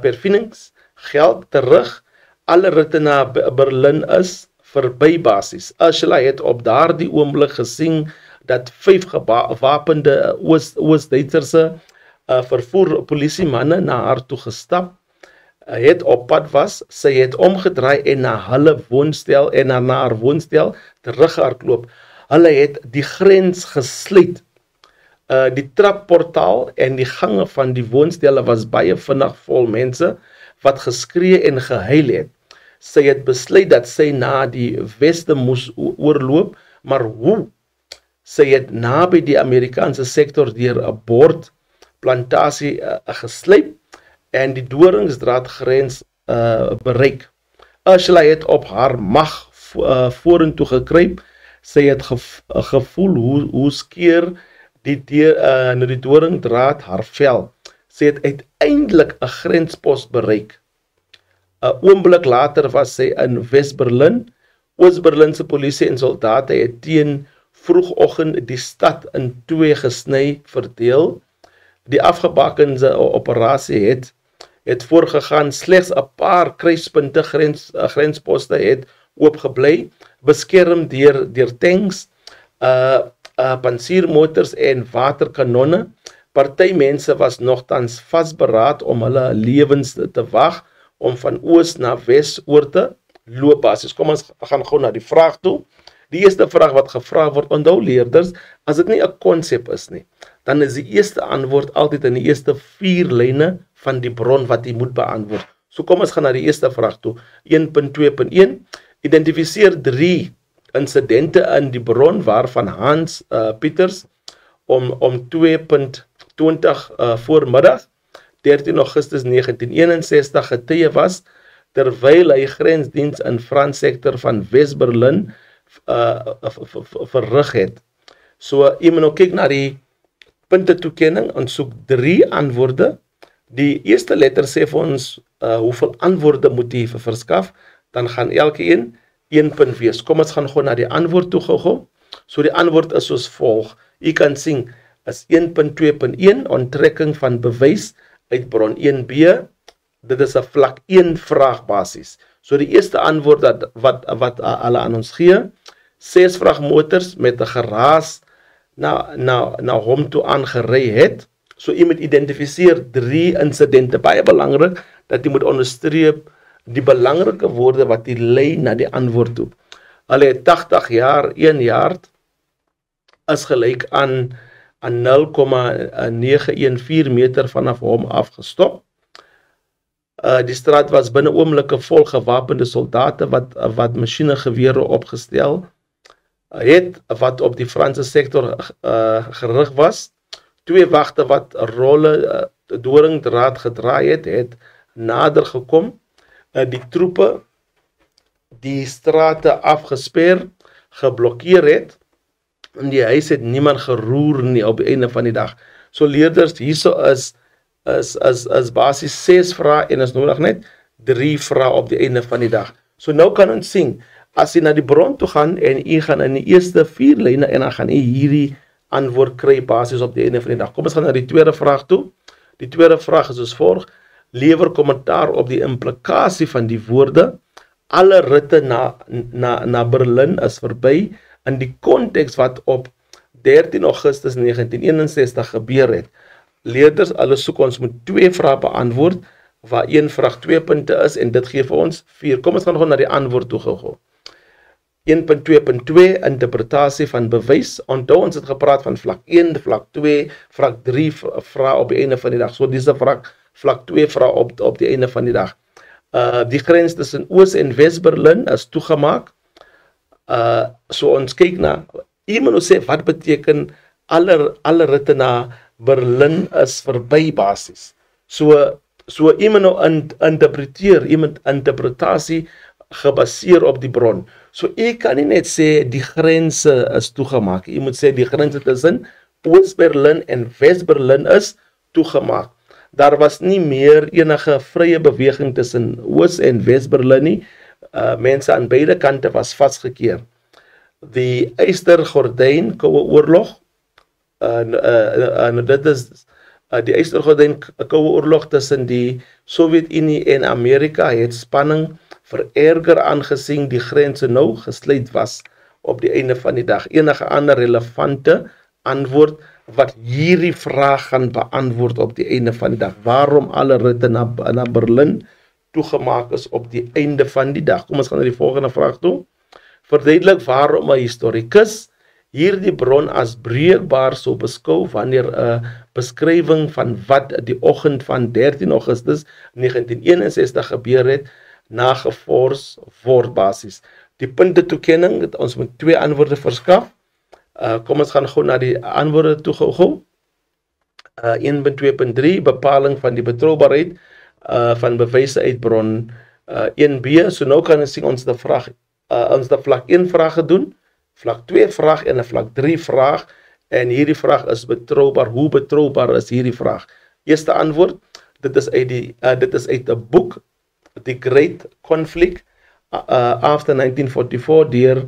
perfiningsgeld terug. Alle ritte na Berlin is verby basies. Ursula het op daardie oomblik gesien dat 5 gewapende Oost-Duitserse vervoer polisiemanne na haar toe gestap het op pad was. Sy het omgedraai en na haar woonstel terughardloop. Hulle het die grens gesluit. Die trapportaal en die gange van die woonstelle was baie vinnig vol mense wat geskree en gehuil het. Sy het besluit dat sy na die weste moes oorloop, maar hoe? Sy het naby die Amerikaanse sektor deur 'n bordplantasie gesluip en die doringsdraadgrens bereik. Ursula het op haar mag vorentoe gekruip. Sy het gevoel hoe skeer die doringdraad haar vel. Sy het uiteindelik 'n grenspos bereik. 'n oomblik later was sy in Wes-Berlin. Oos-Berlinse polisie en soldate het teen vroegoggend die stad in 2 gesny verdeel. Die afgebakende operasie het voorgegaan. Slegs 'n paar kruispunte grensposte het oopgebly, beskerm deur tanks, pansiermotors en waterkanonne. Party mense was nogtans vasberaad om hulle lewens te wag om van oos na wes oor te loop basis. Kom ons gaan gou na die vraag toe. Die eerste vraag wat gevra word, onthou leerders, as dit nie 'n konsep is nie, dan is die eerste antwoord altyd in die eerste 4 lyne van die bron wat jy moet beantwoord. So kom ons gaan na die eerste vraag toe. 1.2.1 Identifiseer 3 insidente in die bron waarvan Hans Peters om 2:20 voormiddag 13 Augustus 1961 getuie was terwyl hy grensdiens in Frans sektor van Wes-Berlin verrig het. So jy moet nou kyk na die punte toekenning en soek 3 antwoorde. Die eerste letter sê vir ons hoeveel antwoorde moet jy verskaf, dan gaan elkeen 1 punt wees. Kom ons gaan gou na die antwoord toe gou. So die antwoord is soos volg. Jy kan sien is 1.2.1 onttrekking van bewys uit bron 1b. Dit is 'n vlak 1 vraag basis. So die eerste antwoord wat hulle aan ons gee, 6 vragmotors met 'n geraas na hom toe aangery het. So jy moet identifiseer 3 insidente, baie belangrik dat jy moet onderstreep die belangrike woorde wat jy lei na die antwoord toe. Hulle 80 jaar, 1 jaar is gelyk aan 0,914 meter vanaf hom afgestop. Die straat was binne oomblikke vol gewapende soldate wat masjiengewere opgestel het, wat op die Franse sektor gerig was. 2 wagte wat rolle doringdraad gedraai het nader gekom. Die troepe die strate afgesper, geblokkeer het. In die huis het niemand geroer nie op die einde van die dag. So leerders, hierso is basies 6 vrae en is nodig net 3 vrae op die einde van die dag. So nou kan ons sien, as jy na die bron toe gaan en jy gaan in die eerste 4 lyne en dan gaan jy hierdie antwoord kry basies op die einde van die dag. Kom ons gaan na die tweede vraag toe. Die tweede vraag is soos volg: lewer kommentaar op die implikasie van die woorde alle ritte na Berlin is verby in die konteks wat op 13 Augustus 1961 gebeur het. Leerders, alles soek ons moet 2 vrae beantwoord, waar 1 vraag 2 punte is, en dit gee vir ons 4. Kom ons gaan gewoon na die antwoord toe gou. 1.2.2, interpretasie van bewys. Onthou ons het gepraat van vlak 1, vlak 2, vlak 3 vrae op die einde van die dag. So dis 'n vlak 2 vrae op die einde van die dag. Die grens tussen Oos en Wes-Berlin is toegemaak. So ons kyk na, iemand sê, wat beteken alle ritte na Berlin is verby basis. So iemand interpreteer, iemand interpretasie gebaseer op die bron. So ek kan nie net sê die grense is toegemaak. Jy moet sê die grense tussen Oos-Berlin en Wes-Berlin is toegemaak. Daar was nie meer enige vrye beweging tussen Oos- en Wes-Berlin nie. Mense aan beide kante was vasgekeer. Die Ystergordijn Koue Oorlog, dit is die Ystergordijn Koue Oorlog tussen die Sowjetunie en Amerika het spanning vererger aangesien die grense nou gesluit was op die einde van die dag. Enige ander relevante antwoord wat hierdie vraag gaan beantwoord op die einde van die dag. Waarom alle ritte na Berlin toegemaak is op die einde van die dag. Kom ons gaan na die volgende vraag toe. Verduidelik waarom 'n historikus hierdie bron as breekbaar sou beskou wanneer 'n beskrywing van wat die oggend van 13 Augustus 1961 gebeur het, nagevors word basis. Die punte toekenning, ons moet 2 antwoorde verskaf. Kom ons gaan gou na die antwoorde toe gou. 1.2.3, bepaling van die betroubaarheid van bewyse uit bron 1b. So nou kan ons sien ons het vlak 1 vraag gedoen, vlak 2 vraag en 'n vlak 3 vraag, en hierdie vraag is betroubaar. Hoe betroubaar is hierdie vraag? Eerste antwoord, dit is uit 'n boek, The Great Conflict after 1944 deur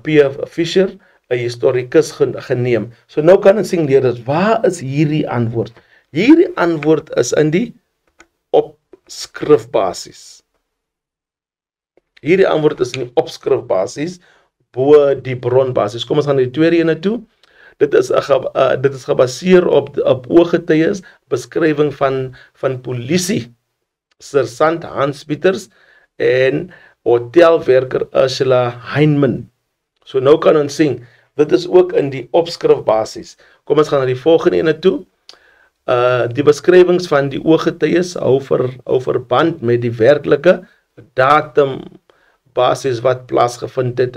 P.F. Fisher, 'n historikus geneem. So nou kan ons sien leerders, waar is hierdie antwoord? Hierdie antwoord is in die opskrifbasis. Hierdie antwoord is in die opskrifbasis bo die bronbasis. Kom ons gaan na die tweede ene toe. Dit is gebaseer op ooggetuies, beskrywing van polisie sergeant Hans Pieters en hotelwerker Ursula Heinemann. So nou kan ons sien, dit is ook in die opskrifbasis. Kom ons gaan na die volgende ene toe. Die beskrywings van die ooggetuies hou verband met die werklike datum basis wat plaasgevind het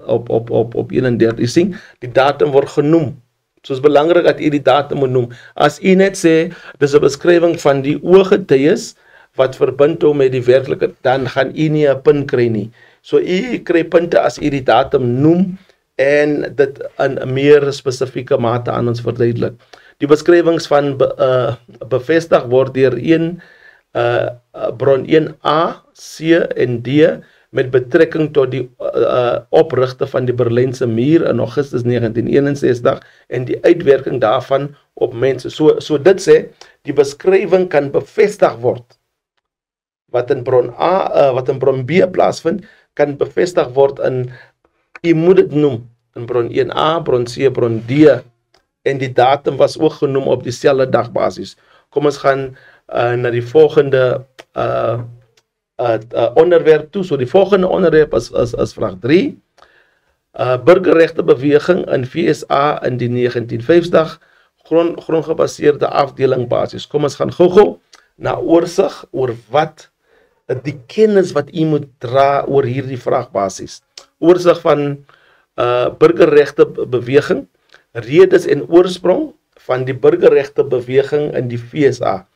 op 31. Jy sien, die datum word genoem. So is belangrik dat jy die datum moet noem. As jy net sê, dis 'n beskrywing van die ooggetuies wat verbind hou met die werklike, dan gaan jy nie 'n punt kry nie. So jy kry punte as jy die datum noem en dit in 'n meer spesifieke mate aan ons verduidelik. Die beskrywings van bevestig word deur bron 1A, C en D met betrekking tot die oprigte van die Berlynse muur in Augustus 1961 en die uitwerking daarvan op mense. So dit sê, die beskrywing kan bevestig word. Wat in bron A, wat in bron B plaasvind, kan bevestig word jy moet dit noem, in bron 1A, bron C, bron D en die datum was ook genoem op dieselfde dag basis. Kom ons gaan na die volgende onderwerp toe. So die volgende onderwerp is vraag 3. Burgerregte beweging in VSA in die 1950 grondgebaseerde afdeling basis. Kom ons gaan gou-gou na oorsig oor wat die kennis wat u moet dra oor hierdie vraag basis. Oorsig van burgerregte beweging, redes en oorsprong van die burgerregte beweging in die VSA.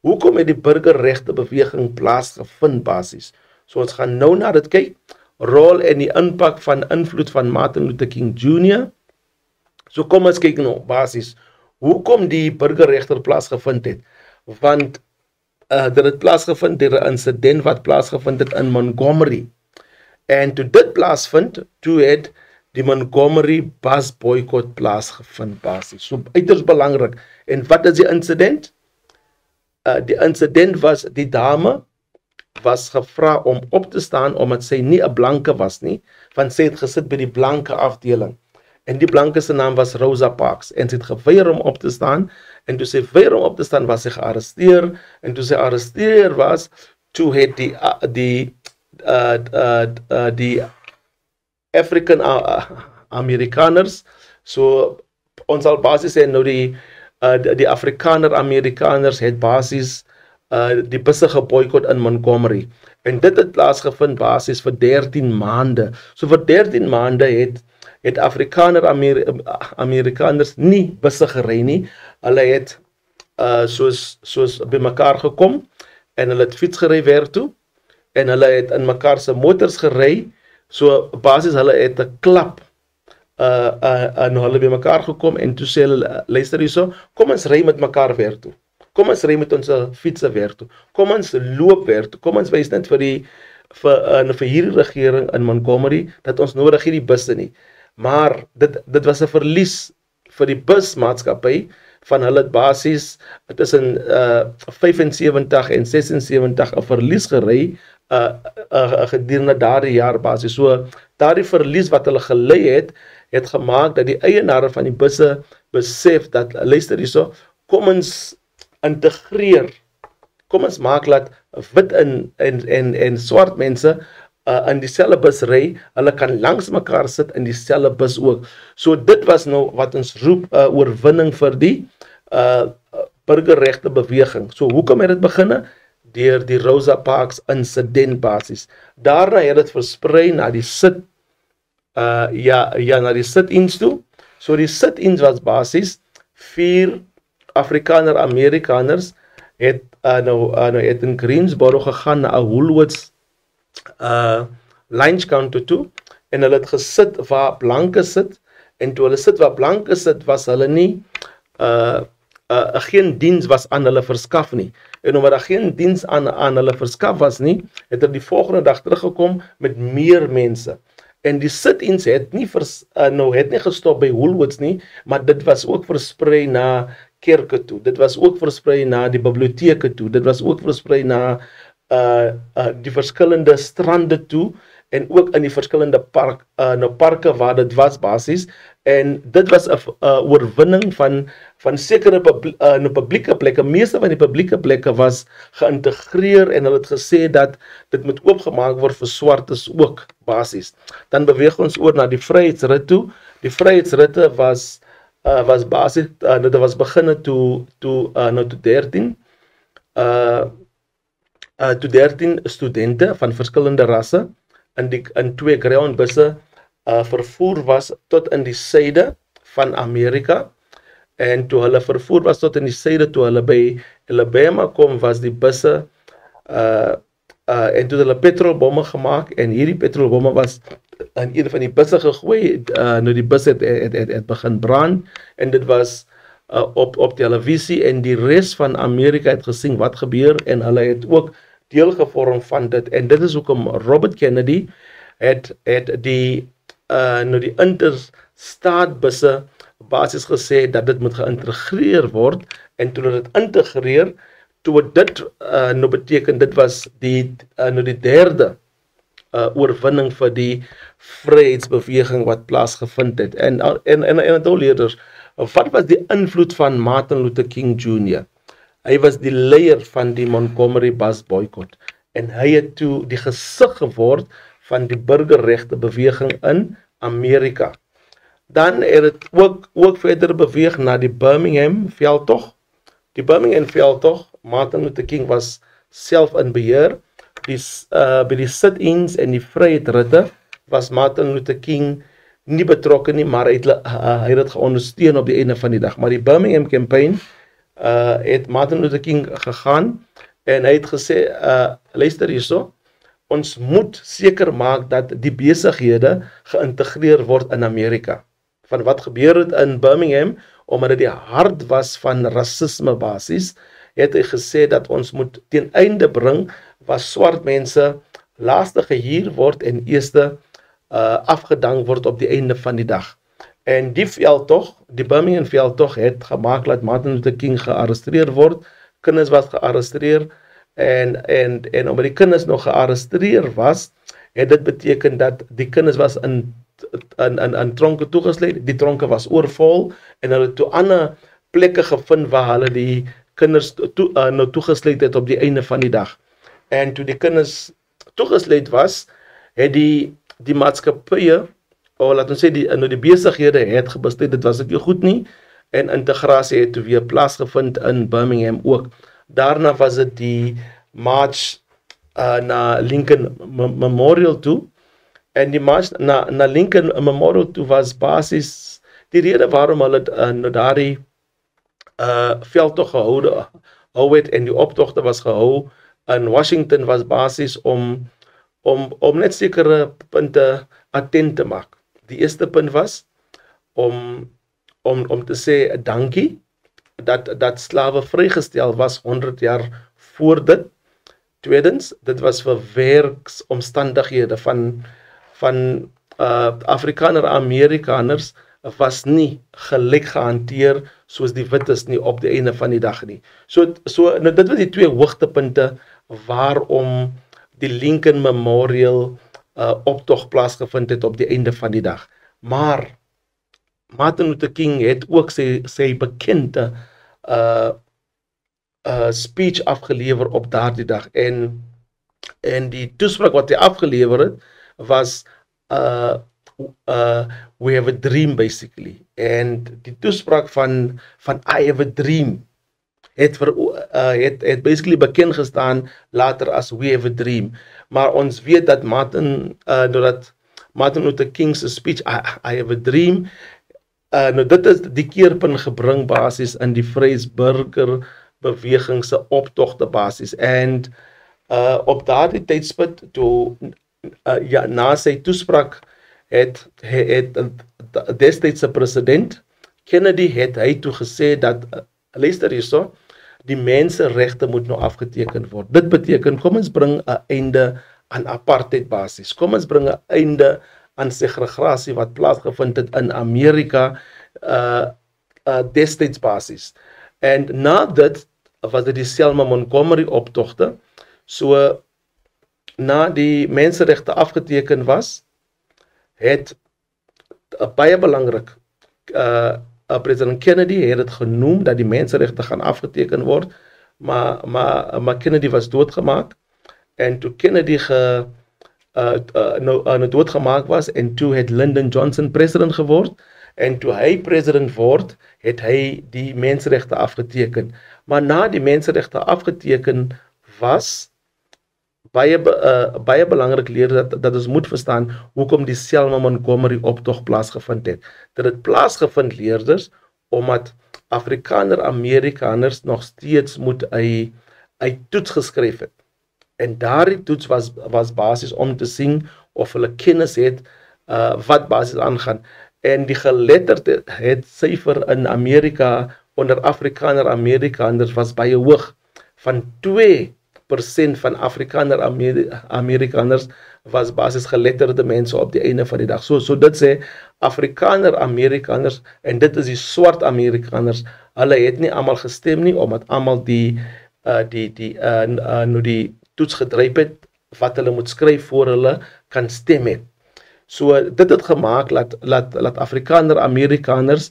Hoekom het die burgerregte beweging plaasgevind basis? So ons gaan nou na dit kyk. Rol en die impak van invloed van Martin Luther King Jr. So kom ons kyk nou basis. Hoekom die burgerregte plaasgevind het? Want dit het plaasgevind deur 'n insident wat plaasgevind het in Montgomery. En toe dit plaasvind, toe het die Montgomery bus boycott plaasgevind basis. So uiters belangrik. En wat is die insident? Die insident was die dame was gevra om op te staan omdat sy nie 'n blanke was nie, want sy het gesit by die blanke afdeling. En die blanke se naam was Rosa Parks en sy het geweier om op te staan en toe sy weier om op te staan was sy gearresteer en toe sy gearresteer was, toe het die African Amerikaners, so ons sal basis sê nou die Afrikaner-Amerikaners het basis die busse geboycott in Montgomery. En dit het plaasgevind basis vir 13 maande. So vir 13 maande het Afrikaner-Amerikaners nie busse gery nie. Hulle het soos by mekaar gekom en hulle het fiets gery werk toe en hulle het in mekaar se motors gery. So basis hulle het 'n klap en hulle by mekaar gekom en toe sê hulle, luister hierso, kom ons ry met mekaar werk toe. Kom ons ry met ons fietsse werk toe. Kom ons loop werk toe. Kom ons wys net vir hierdie regering in Montgomery dat ons nodig hierdie busse nie. Maar dit was 'n verlies vir die busmaatskappy van hulle basis tussen 75 en 76 'n verlies gery gedurende daardie jaar basis. So daardie verlies wat hulle gelei het gemaak dat die eienaars van die busse besef dat, luister hierso, kom ons integreer. Kom ons maak dat wit en swart mense in dieselfde bus ry, hulle kan langs mekaar sit in dieselfde bus ook. So dit was nou wat ons roep oorwinning vir die burgerregte beweging. So hoekom het dit begin? Deur die Rosa Parks insident basis. Daarna het dit versprei na die na die sit-ins toe. So die sit-ins was basis 4 Afrikaner-Amerikaners het in Greensboro gegaan na 'n Woolworths lunch counter toe en hulle het gesit waar blanke sit en toe hulle sit waar blanke sit was hulle nie geen diens was aan hulle verskaf nie. En omdat daar geen diens aan hulle verskaf was nie, het hulle die volgende dag teruggekom met meer mense. En die sit-ins het nie gestop by Woolworths nie, maar dit was ook versprei na kerke toe. Dit was ook versprei na die biblioteke toe. Dit was ook versprei na die verskillende strande toe en ook in die verskillende parke waar dit was basis. En dit was 'n oorwinning van sekere publieke plekke. Meeste van die publieke plekke was geïntegreer en hulle het gesê dat dit moet oopgemaak word vir swartes ook basis. Dan beweeg ons oor na die vryheidsrit toe. Die vryheidsritte was basis, dit was beginne toe 13 studente van verskillende rasse in 2 Greyhound busse vervoer was tot in die suide van Amerika. En toe hulle vervoer was tot in die suide, toe hulle by Alabama kom, was die busse en toe hulle petrolbomme gemaak en hierdie petrolbomme was in een van die busse gegooi. Nou die bus het begin brand en dit was op televisie en die res van Amerika het gesien wat gebeur en hulle het ook deel gevorm van dit. En dit is hoekom Robert Kennedy het die interstaatbusse basis gesê dat dit moet geïntegreer word en toe dit integreer, toe dit nou beteken dit was die derde oorwinning vir die vryheidsbeweging wat plaasgevind het. En onthou leerders, Wat was die invloed van Martin Luther King Jr.? Hy was die leier van die Montgomery bus boycott en hy het toe die gesig geword van die burgerregte beweging in Amerika. Dan het dit ook verder beweeg na die Birmingham veldtog. Die Birmingham veldtog, Martin Luther King was self in beheer. By die sit-ins en die vryheidritte was Martin Luther King nie betrokke nie, maar hy het dit geondersteun op die einde van die dag. Maar die Birmingham campaign het Martin Luther King gegaan en hy het gesê, luister hierso, ons moet seker maak dat die besighede geïntegreer word in Amerika. Van wat gebeur het in Birmingham, omdat dit die hart was van rasisme basis, het hy gesê dat ons moet teen einde bring, was swart mense laaste gehuur word en eerste afgedank word op die einde van die dag. En die veldtog, die Birmingham veldtog het gemaak dat Martin Luther King gearresteer word, kinders was gearresteer, en omdat die kinders nog gearresteer was, het dit beteken dat die kinders was in tronke toegesluit, die tronke was oorvol, en hulle toe ander plekke gevind waar hulle die kinders toegesluit het op die einde van die dag. En toe die kinders toegesluit was, het die maatskappye, laat ons sê die besighede het gebesluit, dit was nie goed nie, en integrasie het toe weer plaasgevind in Birmingham ook. Daarna was dit die march na Lincoln Memorial toe, en die march na Lincoln Memorial toe was basis die rede waarom hulle daardie veldtog gehou het, en die optogte was gehou in Washington was basis om net sekere punte attent te maak. Die eerste punt was om te sê dankie dat slawe vrygestel was 100 jaar voor dit. Tweedens, dit was vir werksomstandighede van Afrikaner-Amerikaners was nie gelyk gehanteer soos die wites nie op die einde van die dag nie. So dit was die twee hoogtepunte waarom die Lincoln Memorial optog plaasgevind het op die einde van die dag. Maar Martin Luther King het ook sy bekende speech afgelewer op daardie dag, en die toespraak wat hy afgelewer het was we have a dream basically, en die toespraak van I have a dream het basically bekend gestaan later as we have a dream, maar ons weet dat Martin Luther King's speech I have a dream, dit is die keerpunt gebring basis in die Vryheidsburger bewegingse optogte basis, en op daardie tydspunt toe na sy toespraak het destydse president Kennedy het hy toe gesê dat luister hierso, die menseregte moet nou afgeteken word. Dit beteken kom ons bring 'n einde aan apartheid basis. Kom ons bring 'n einde aan segregasie wat plaasgevind het in Amerika destyds basis. En na dit was dit die Selma Montgomery optogte. So na die menseregte afgeteken was, het baie belangrik president Kennedy het dit genoem dat die menseregte gaan afgeteken word, maar Kennedy was doodgemaak, en toe Kennedy doodgemaak was, en toe het Lyndon Johnson president geword, en toe hy president word, het hy die menseregte afgeteken. Maar na die menseregte afgeteken was, baie belangrik leer dat ons moet verstaan hoekom die Selma Montgomery optog plaasgevind het. Dat het plaasgevind leerders omdat Afrikaner-Amerikaners nog steeds moet 'n toets geskryf het. En daardie toets was basis om te sien of hulle kennis het wat basis aangaan. En die geletterde het syfer in Amerika onder Afrikaner-Amerikaners was baie hoog. Van 2% van Afrikaner-Amerikaners was basis geletterde mense op die einde van die dag. So dit sê Afrikaner-Amerikaners, en dit is die swart Amerikaners, hulle het nie almal gestem nie, omdat almal die toets gedryf het wat hulle moet skryf voor hulle kan stem het. So dit het gemaak dat Afrikaner-Amerikaners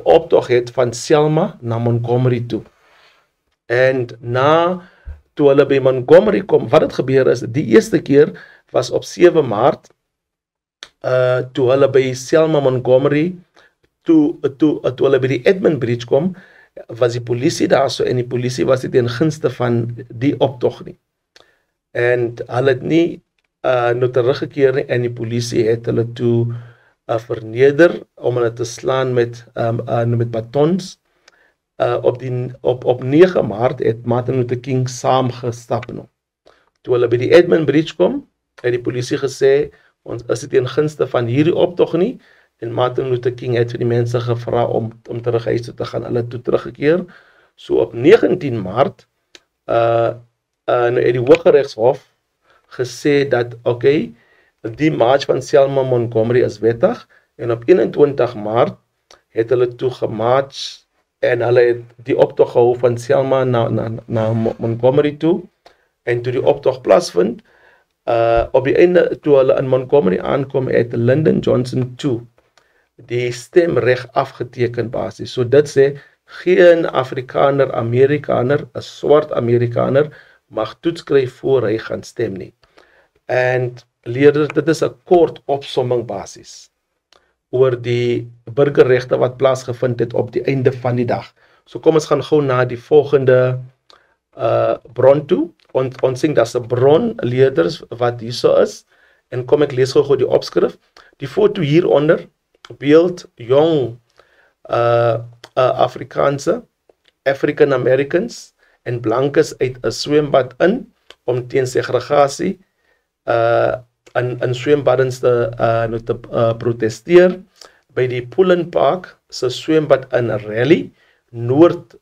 optog het van Selma na Montgomery toe. En toe hulle by Montgomery kom, wat het gebeur is, die eerste keer was op 7 Maart, toe hulle by Selma Montgomery, toe hulle by die Edmund Bridge kom, was die polisie daar so, en die polisie was nie ten gunste van die optog nie. En hulle het nie nou teruggekeer nie, en die polisie het hulle toe verneder om hulle te slaan met batons. Op 9 Maart het Martin Luther King saamgestap nou. Toe hulle by die Edmund Bridge kom, het die polisie gesê, ons is dit ten gunste van hierdie optog nie, en Martin Luther King het vir die mense gevra om terug huis toe te gaan, hulle toe teruggekeer. So op 19 Maart, nou het die Hooggeregshof gesê dat, okay, die march van Selma Montgomery is wettig, en op 21 Maart het hulle toe gemarch, en hulle het die optog gehou van Selma na Montgomery toe, en toe die optog plaasvind, op die einde, toe hulle in Montgomery aankom, het Lyndon Johnson toe die stemreg afgeteken basis. So dit sê, geen Amerikaner, 'n swart Amerikaner, mag toetskryf voor hy gaan stem nie. En leerders, dit is 'n kort opsomming basis oor die burgerregte wat plaasgevind het op die einde van die dag. So kom ons gaan gou na die volgende bron toe. Ons sien dat 'n bron leerders wat hierso is, en kom ek lees gou die opskrif. Die foto hieronder beeld jong African Americans en blankes uit 'n swembad in om teen segregasie in swembaddens te protesteer by die Pullen Park se swembad in Raleigh, Noord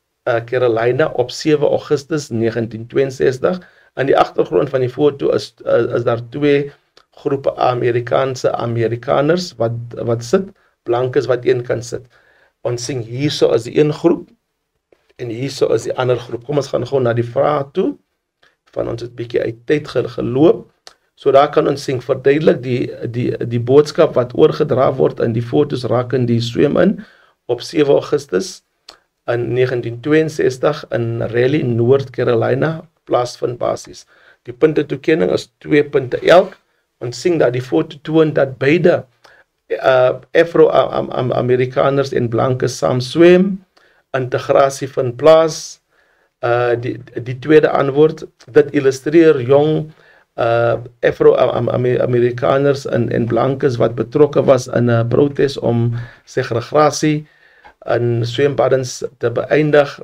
Carolina op 7 Augustus 1962. Aan die agtergrond van die foto is daar 2 groepe Amerikaners wat sit, blankes wat een kan sit. Ons sien hierso is die een groep en hierso is die ander groep. Kom ons gaan gou na die vraag toe, van ons het bietjie uit tyd geloop. So daar kan ons sien verduidelik die boodskap wat oorgedra word in die fotos raak in die swem in op 7 Augustus in 1962 in Raleigh, Noord Carolina, plaasvind basis. Die punte toekenning is 2 punte elk. Ons sien dat die foto toon dat beide Afro-Amerikaners en blankes saam swem, integrasie vind plaas. Die tweede antwoord, dit illustreer jong Afro-Amerikaners en blankes wat betrokke was in 'n protes om segregasie in swembaddens te beëindig.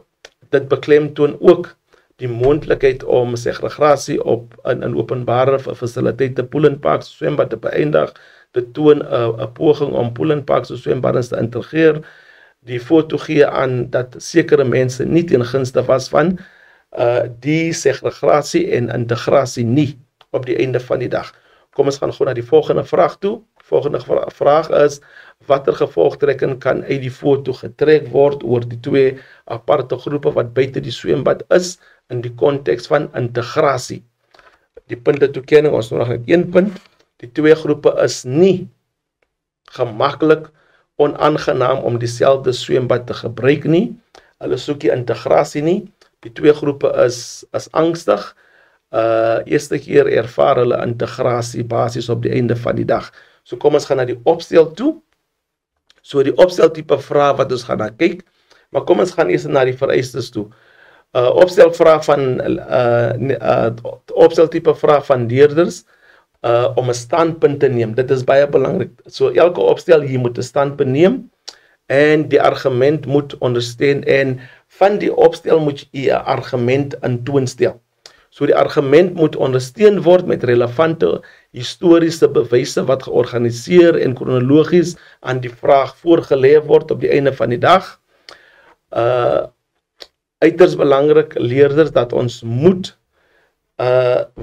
Dit beklemtoon ook die moontlikheid om segregasie in openbare fasiliteite, Pullen Park swembad te beëindig. Dit toon 'n poging om Pullen Park swembaddens te integreer. Die foto gee aan dat sekere mense nie ten gunste was van die segregasie en integrasie nie op die einde van die dag. Kom ons gaan gou na die volgende vraag toe. Volgende vraag is, watter gevolgtrekking kan uit die foto getrek word oor die 2 aparte groepe wat buite die swembad is in die konteks van integrasie? Die punte toekenning, ons nog net 1 punt. Die 2 groepe is nie gemaklik, onaangenaam om dieselfde swembad te gebruik nie. Hulle soek nie integrasie nie. Die 2 groepe is angstig. Eerste keer ervaar hulle integrasie basis op die einde van die dag. So kom ons gaan na die opstel toe. So die opsteltipe vraag wat ons gaan na kyk, maar kom ons gaan eers na die vereistes toe. Opsteltipe vraag van leerders om 'n standpunt te neem. Dit is baie belangrik. So elke opstel hier moet 'n standpunt neem en die argument moet ondersteun, en van die opstel moet jy 'n argument in toon stel. So die argument moet ondersteun word met relevante historiese bewyse wat georganiseer en kronologies aan die vraag voorgelê word op die einde van die dag. Uiters belangrik leerders dat ons moet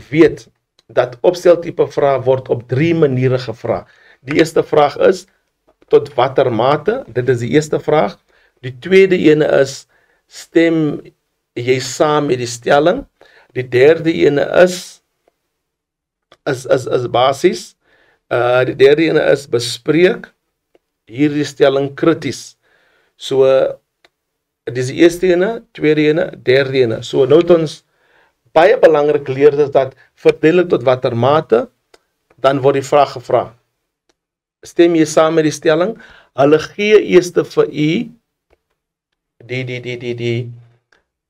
weet dat opsteltipe vraag word op 3 maniere gevra. Die eerste vraag is, tot watter mate? Dit is die eerste vraag. Die tweede ene is, stem jy saam met die stelling? Die derde ene is basis. Die derde ene is bespreek hierdie stelling krities. So dis die eerste ene, tweede ene, derde ene. So nou het ons baie belangrik leer is dat verduidelik tot watter mate, dan word die vraag gevra. Stem jy saam met die stelling? Hulle gee eers vir u die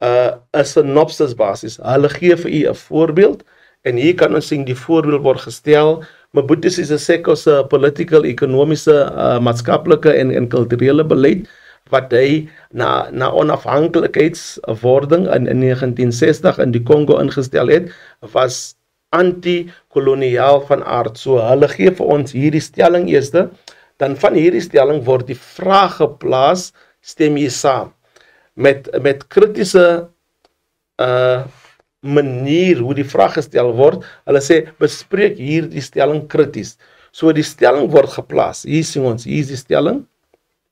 'n synopsis basis. Hulle gee vir u 'n voorbeeld en hier kan ons sien die voorbeeld word gestel. Mobutu Sese Seko se political, ekonomiese, maatskaplike en kulturele beleid wat hy na onafhanklikheidswording in 1960 in die Kongo ingestel het, was anti-koloniaal van aard. So hulle gee vir ons hierdie stelling eerste, dan van hierdie stelling word die vraag geplaas, stem jy saam? Met kritiese manier hoe die vraag gestel word. Hulle sê, bespreek hier die stelling krities. So die stelling word geplaas. Hier sien ons, hier is die stelling.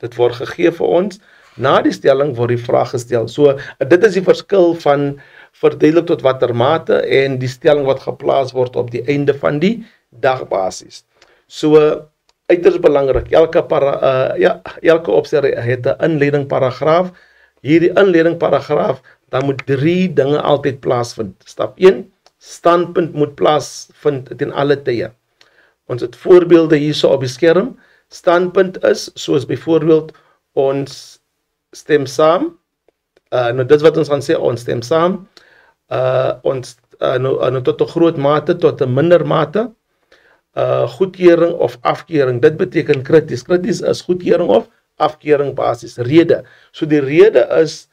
Dit word gegee vir ons. Na die stelling word die vraag gestel. So dit is die verskil van verduidelik tot watter mate en die stelling wat geplaas word op die einde van die dagbasis. So uiters belangrik, elke opstel het 'n inleiding paragraaf. Hierdie inleiding paragraaf, dan moet 3 dinge altyd plaasvind. Stap 1, standpunt moet plaasvind ten alle tye. Ons het voorbeelde hierso op die skerm. Standpunt is, soos byvoorbeeld, ons stem saam. Nou dit wat ons gaan sê, ons stem saam. Ons tot 'n groot mate, tot 'n minder mate. Goedkeuring of afkeuring, dit beteken krities. Krities is goedkeuring of afkeuring basis, rede. So die rede is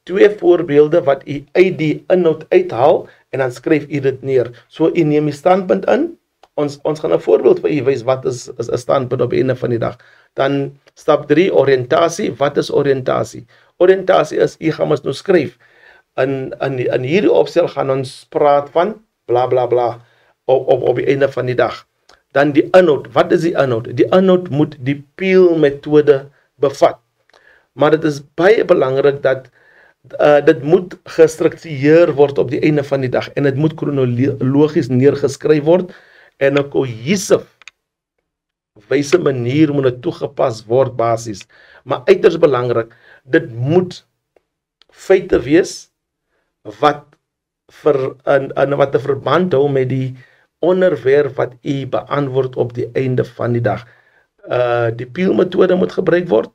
2 voorbeelde wat u uit die inhoud uithaal en dan skryf u dit neer. So u neem die standpunt in. Ons gaan 'n voorbeeld vir u wys wat is 'n standpunt op einde van die dag. Dan stap 3, oriëntasie. Wat is oriëntasie? Oriëntasie is u gaan ons nou skryf. In hierdie opstel gaan ons praat van bla bla bla op die einde van die dag. Dan die inhoud. Wat is die inhoud? Die inhoud moet die Peel-metode bevat. Maar dit is baie belangrik dat dit moet gestruktureer word op die einde van die dag en dit moet kronologies neergeskryf word en 'n cohesive wyse manier moet dit toegepas word basies. Maar uiters belangrik, dit moet feite wees wat wat 'n verband hou met die onderwerp wat u beantwoord op die einde van die dag. Die Peel-metode moet gebruik word.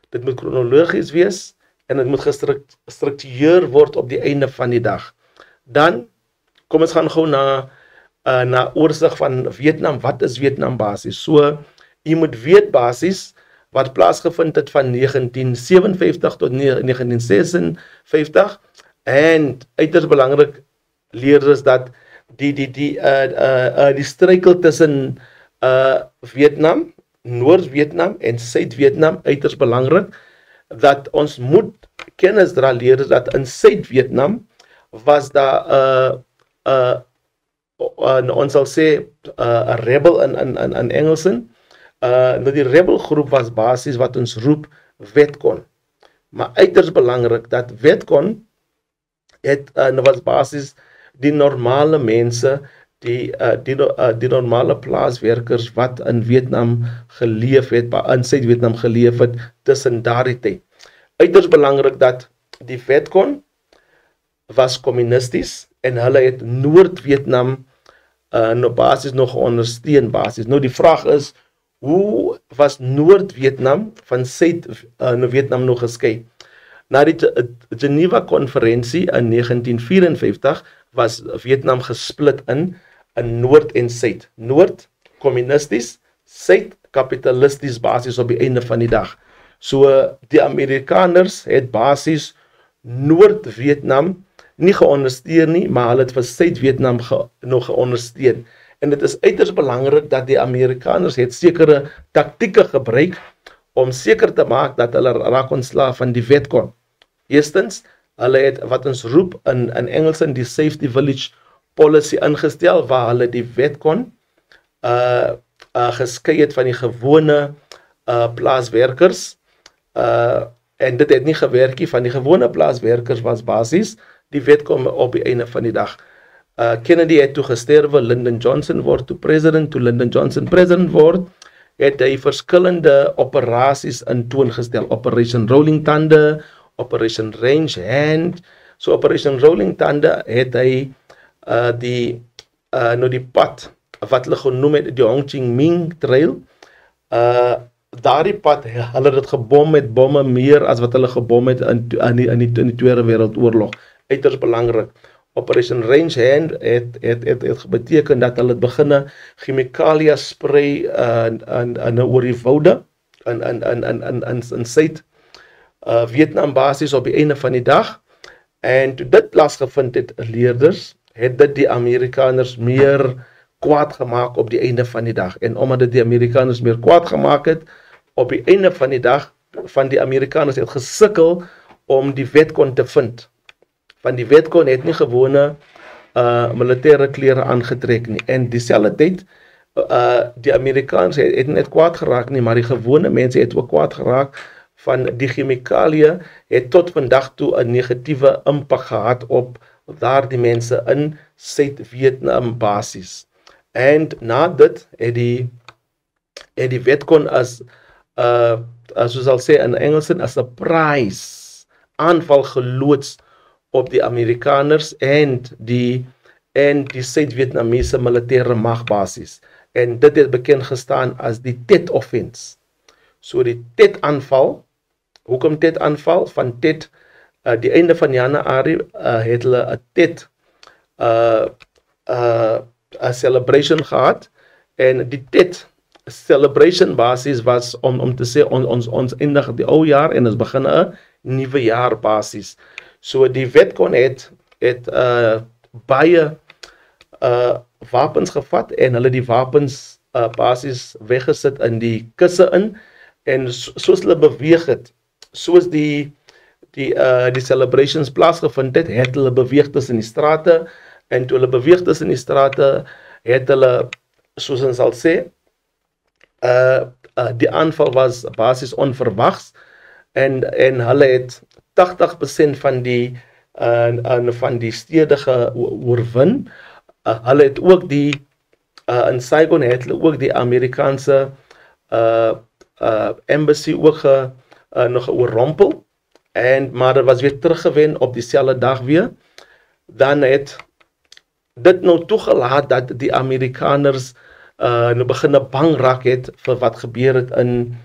Dit moet kronologies wees en dit moet gestruktureer word op die einde van die dag. Dan kom ons gaan gou na oorsig van Vietnam. Wat is Vietnam basis? So u moet weet basis wat plaasgevind het van 1957 tot 1956 en uiters belangrik leer is dat die struikel tussen Vietnam, Noord-Vietnam en Suid-Vietnam uiters belangrik, dat ons moet kennis dra leer dat in Suid-Vietnam was daar ons sal sê 'n rebel in Engels. Nou die rebelgroep was basies wat ons roep Vietcong. Maar uiters belangrik dat Vietcong was basies die normale mense, die normale plaaswerkers wat in Vietnam geleef het, in Suid-Vietnam geleef het tussen daardie tyd. Uiters belangrik dat die Vietcong was kommunisties en hulle het Noord-Vietnam basis nog ondersteun basis. Nou die vraag is, hoe was Noord-Vietnam van Suid-Vietnam nog geskei? Na die Geneva-konferensie in 1954 was Vietnam gesplit in Noord en Suid. Noord, kommunisties, Suid, kapitalisties basis op die einde van die dag. So, die Amerikaners het basis Noord-Vietnam nie geondersteun nie, maar hulle het vir Suid-Vietnam nog geondersteun. En dit is uiters belangrik dat die Amerikaners het sekere taktieke gebruik om seker te maak dat hulle raak ontslaaf van die Vietcong. Eerstens, hulle het wat ons roep in Engels die Safety Village Policy ingestel, waar hulle die Vietcong geskei het van die gewone plaaswerkers. En dit het nie gewerk nie. Van die gewone plaaswerkers was basis die Vietcong op die einde van die dag. Kennedy het toe gesterwe, Lyndon Johnson word toe president, toe Lyndon Johnson president word, het hy verskillende operasies in toon gestel. Operation Rolling Thunder, Operation Range Hand. So Operation Rolling Thunder het hy die pad wat hulle genoem het die Ho Chi Minh Trail. Daardie pad, hulle het dit gebom met bomme meer as wat hulle gebom het in die Tweede Wêreldoorlog. Uiters belangrik. Operation Range Hand het beteken dat hulle beginne chemikalia sprei oor die woude in Suid Vietnam basis op die einde van die dag. En toe dit plaasgevind het, leerders, het dit die Amerikaners meer kwaad gemaak op die einde van die dag. En omdat dit die Amerikaners meer kwaad gemaak het, op die einde van die dag, van die Amerikaners het gesukkel om die Vietcong te vind. Van die Vietcong het nie gewone militaire klere aangetrek nie. En dieselfde tyd, die Amerikaners het net kwaad geraak nie, maar die gewone mense het ook kwaad geraak van die chemikalie het tot vandag toe 'n negatiewe impak gehad op daardie mense in Suid-Vietnam basis. En na dit het die Vietcong as we sal sê in Engels, as 'n surprise aanval geloods op die Amerikaners en die Suid-Vietnamese militaire magbasis. En dit het bekend gestaan as die Tet Offense. So die Tet aanval, hoekom Tet aanval? Van Tet, die einde van Januarie het hulle 'n Tet 'n celebration gehad, en die Tet celebration basis was om te sê ons eindig die ou jaar en ons begin 'n nuwe jaar basis. So die Vietcong het baie wapens gevat en hulle die wapens basis weggesit in die kusse in, en soos hulle beweeg het, soos die celebrations plaasgevind het hulle beweeg tussen die strate, en toe hulle beweeg tussen die strate, het hulle, soos ons sal sê, die aanval was basis onverwags, en hulle het 80% van die stede oorwin. Hulle het ook in Saigon het hulle ook die Amerikaanse embassy ook nog oorrompel, maar dit was weer teruggewen op dieselfde dag weer. Dan het dit nou toegelaat dat die Amerikaners nou begin bang raak het vir wat gebeur het in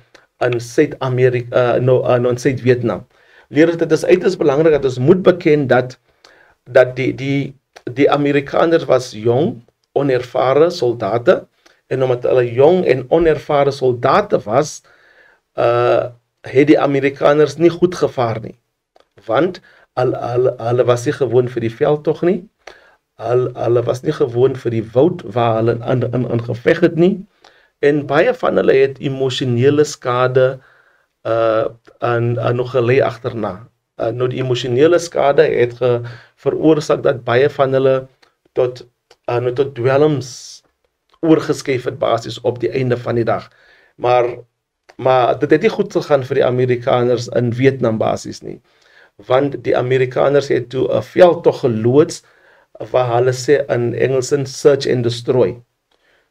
Suid-Amerika, in Suid-Vietnam. Leerders, dit is uiters belangrik dat ons moet beken dat die Amerikaners was jong, onervare soldate, en omdat hulle jong en onervare soldate was, het die Amerikaners nie goed gevaar nie. Want hulle was nie gewoon vir die veldtog nie, hulle was nie gewoon vir die woud waar hulle in geveg het nie, en baie van hulle het emosionele skade nog gelei agterna. Nou die emosionele skade het veroorsaak dat baie van hulle tot dwelms oorgeskuif het basis op die einde van die dag. Maar dit het nie goed gegaan vir die Amerikaners in Vietnam basis nie. Want die Amerikaners het toe 'n veldtog geloods waar hulle sê in Engels search and destroy.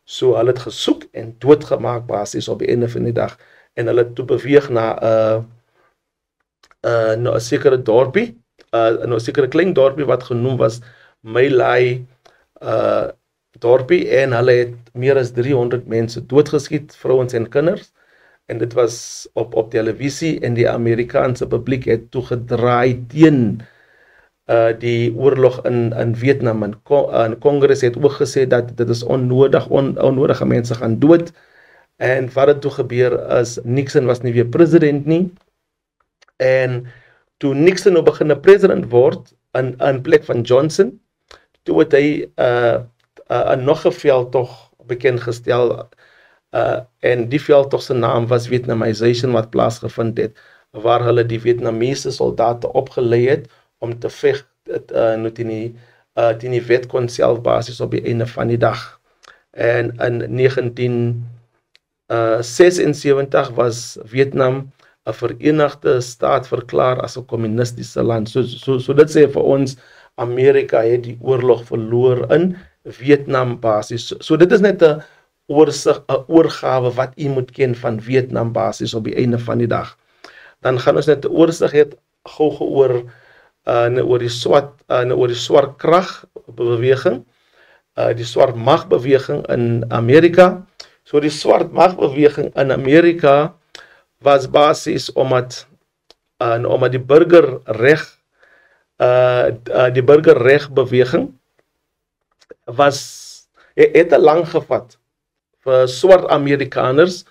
So hulle het gesoek en doodgemaak basis op die einde van die dag. En hulle het toe beweeg na 'n sekere dorpie, 'n sekere klein dorpie wat genoem was My Lai dorpie, en hulle het meer as 300 mense doodgeskiet, vrouens en kinders. En dit was op televisie, en die Amerikaanse publiek het toegedraai teen die oorlog in Vietnam. En Congress het ook gesê dat dit is onnodige mense gaan dood. En wat het toe gebeur is, Nixon was nie weer president nie. En toe Nixon nou begin 'n president word in plek van Johnson, toe het hy nog 'n veldtog bekend gestel, en die veldtog se naam was Vietnamization, wat plaasgevind het, waar hulle die Vietnamese soldate opgelei het om te veg teen die Vietcong self basis op die einde van die dag. En in 1976 was Vietnam 'n verenigde staat verklaar as 'n kommunistiese land. So dit sê vir ons, Amerika het die oorlog verloor in Vietnam basis. So dit is net 'n oorsig, 'n oorgawe wat u moet ken van Vietnam basies op die einde van die dag. Dan gaan ons net 'n oorsig het gou oor oor die swart krag beweging, die swart mag beweging in Amerika. So die swart mag beweging in Amerika was basies omdat die burgerregbeweging het lang gevat vir swart Amerikaners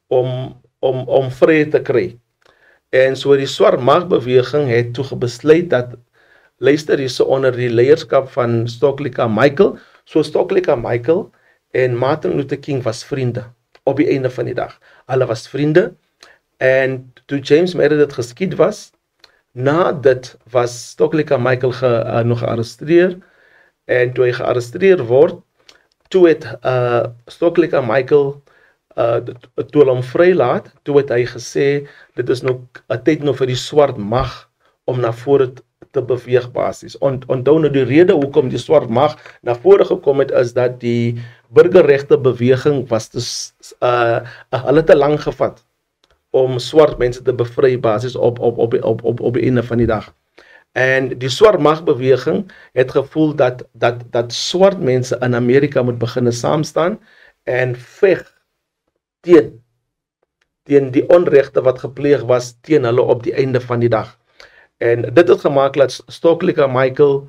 om vrede te kry. En so die swart magbeweging het toe besluit dat luister hierse onder die leierskap van Stokely Carmichael. So Stokely Carmichael en Martin Luther King was vriende op die einde van die dag. Hulle was vriende en toe James Meredith geskiet was, na dit was Stokely Carmichael nog gearresteer en toe hy gearresteer word, toe het Stokely Carmichael toe hulle hom vrylaat, toe het hy gesê dit is nog 'n tyd nou vir die swart mag om na vore te beweeg basis. Onthou nou die rede hoekom die swart mag na vore gekom het is dat die burgerregte beweging was hulle te lank gevat om swart mense te bevry basis op die einde van die dag. En die swart magbeweging het gevoel dat swart mense in Amerika moet begin saamstaan en veg teen die onregte wat gepleeg was teen hulle op die einde van die dag. En dit het gemaak dat Stokely Carmichael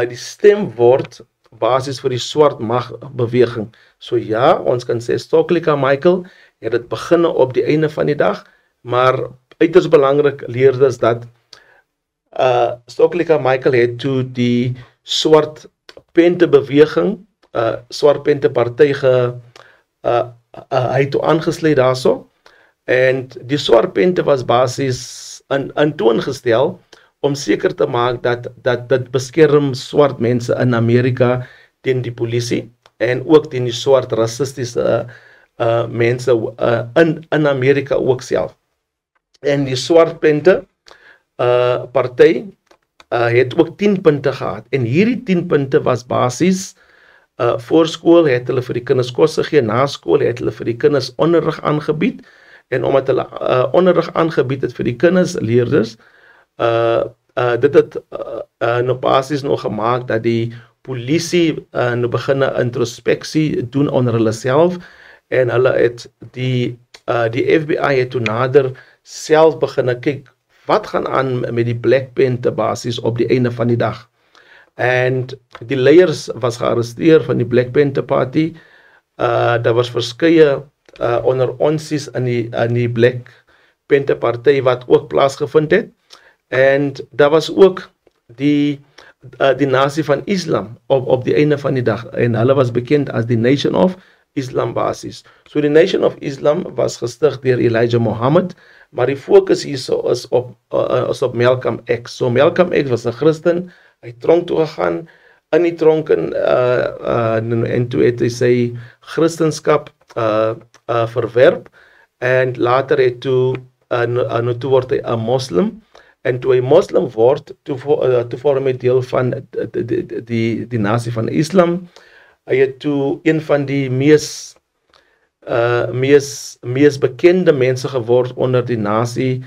die stem word basis vir die swart magbeweging. So ja, ons kan sê Stokely Carmichael het dit begin op die einde van die dag, maar uiters belangrik leerders dat Stokely Carmichael het toe die swart pente beweging, swart pente party hy toe aangesluit daarso, en die swart pente was basis in toon gestel om seker te maak dat dit beskerm swart mense in Amerika teen die polisie en ook teen die swart rassistiese mense in Amerika ook self. En die swart pente party het ook 10 punte gehad en hierdie 10 punte was basis voor skool het hulle vir die kinders kos gegee, na skool het hulle vir die kinders onderrig aangebied en omdat hulle onderrig aangebied het vir die kinders leerders dit het nou basis nog gemaak dat die polisie nou begin 'n introspeksie doen onder hulle self en hulle het die FBI het toe nader self begin kyk wat gaan aan met die Black Panther basis op die einde van die dag. En die leiers was gearresteer van die Black Panther Party. Daar was verskeie onder onsies in die Black Panther Party wat ook plaasgevind het. En daar was ook die nasie van Islam op die einde van die dag. En hulle was bekend as die Nation of Islam basis. So die Nation of Islam was gestig deur Elijah Muhammad, maar die fokus hierso is op Malcolm X. So Malcolm X was 'n Christen, hy tronk toe gegaan, in die tronk en toe het hy sy Christenskap verwerp en later het toe word hy 'n moslim en toe hy moslim word, toe vorm hy deel van die nasie van Islam. Hy het toe een van die mees bekende mense geword onder die nasie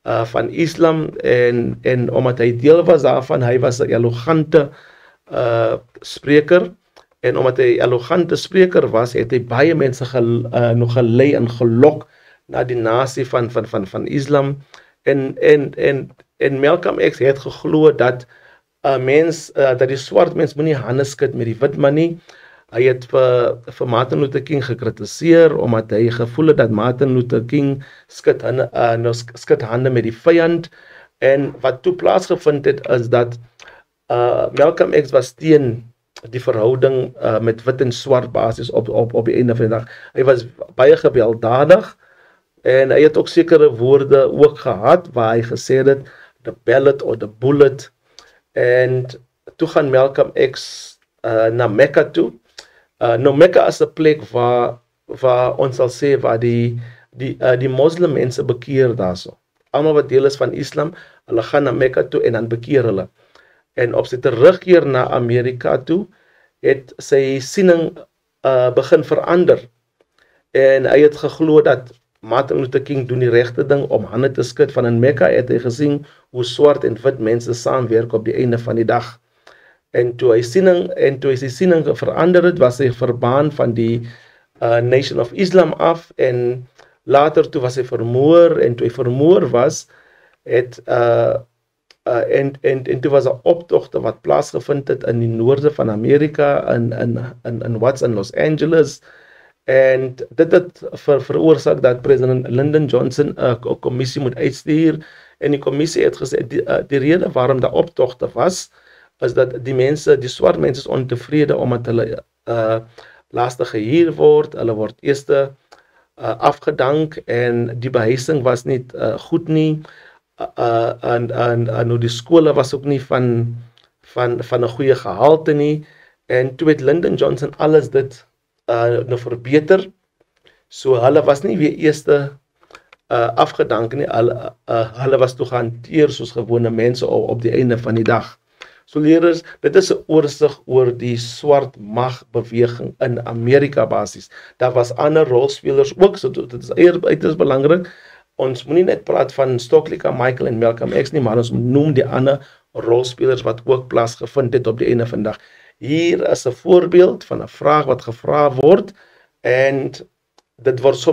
van Islam en omdat hy deel was daarvan, hy was 'n elegante spreker en omdat hy 'n elegante spreker was, het hy baie mense nog gelei en gelok na die nasie van Islam en Malcolm X het geglo dat dat die swart mens moenie hande skud met die wit man nie. Hy het vir Martin Luther King gekritiseer omdat hy gevoel het dat Martin Luther King skud hande met die vyand en wat toe plaasgevind het is dat Malcolm X was teen die verhouding met wit en swart basis op die einde van die dag. Hy was baie gewelddadig en hy het ook sekere woorde ook gehad waar hy gesê het the ballot or the bullet en toe gaan Malcolm X na Mekka toe. Nou Mekka is 'n plek waar ons sal sê waar die moslim mense bekeer daarso. Almal wat deel is van Islam, hulle gaan na Mekka toe en dan bekeer hulle. En op sy terugkeer na Amerika toe, het sy siening begin verander. En hy het geglo dat Martin Luther King doen die regte ding om hande te skud. Van in Mekka het hy gesien hoe swart en wit mense saamwerk op die einde van die dag. En toe hy sy siening verander het, was hy verbaan van die Nation of Islam af, en later toe was hy vermoor, en toe hy vermoor was, en toe was 'n optogte wat plaasgevind het in die noorde van Amerika, in Los Angeles, en dit het veroorsaak dat president Lyndon Johnson 'n kommissie moet uitstuur, en die kommissie het gesê, die rede waarom daar optogte was, is dat die swart mense is ontevrede omdat hulle lastig gehuur word, hulle word eers afgedank, en die behuising was nie goed nie, en die skole was ook nie van 'n goeie gehalte nie, en toe het Lyndon Johnson alles dit nou verbeter, so hulle was nie weer eers afgedank nie, hulle was toe gehanteer soos gewone mense op die einde van die dag. So leerders, dit is 'n oorsig oor die swart magbeweging in Amerika basies. Daar was ander rolspelers ook, so dit is uiters belangrik. Ons moenie net praat van Stokely Carmichael en Malcolm X nie, maar ons noem die ander rolspelers wat ook plaasgevind het op die einde van die dag. Hier is 'n voorbeeld van 'n vraag wat gevra word, en dit word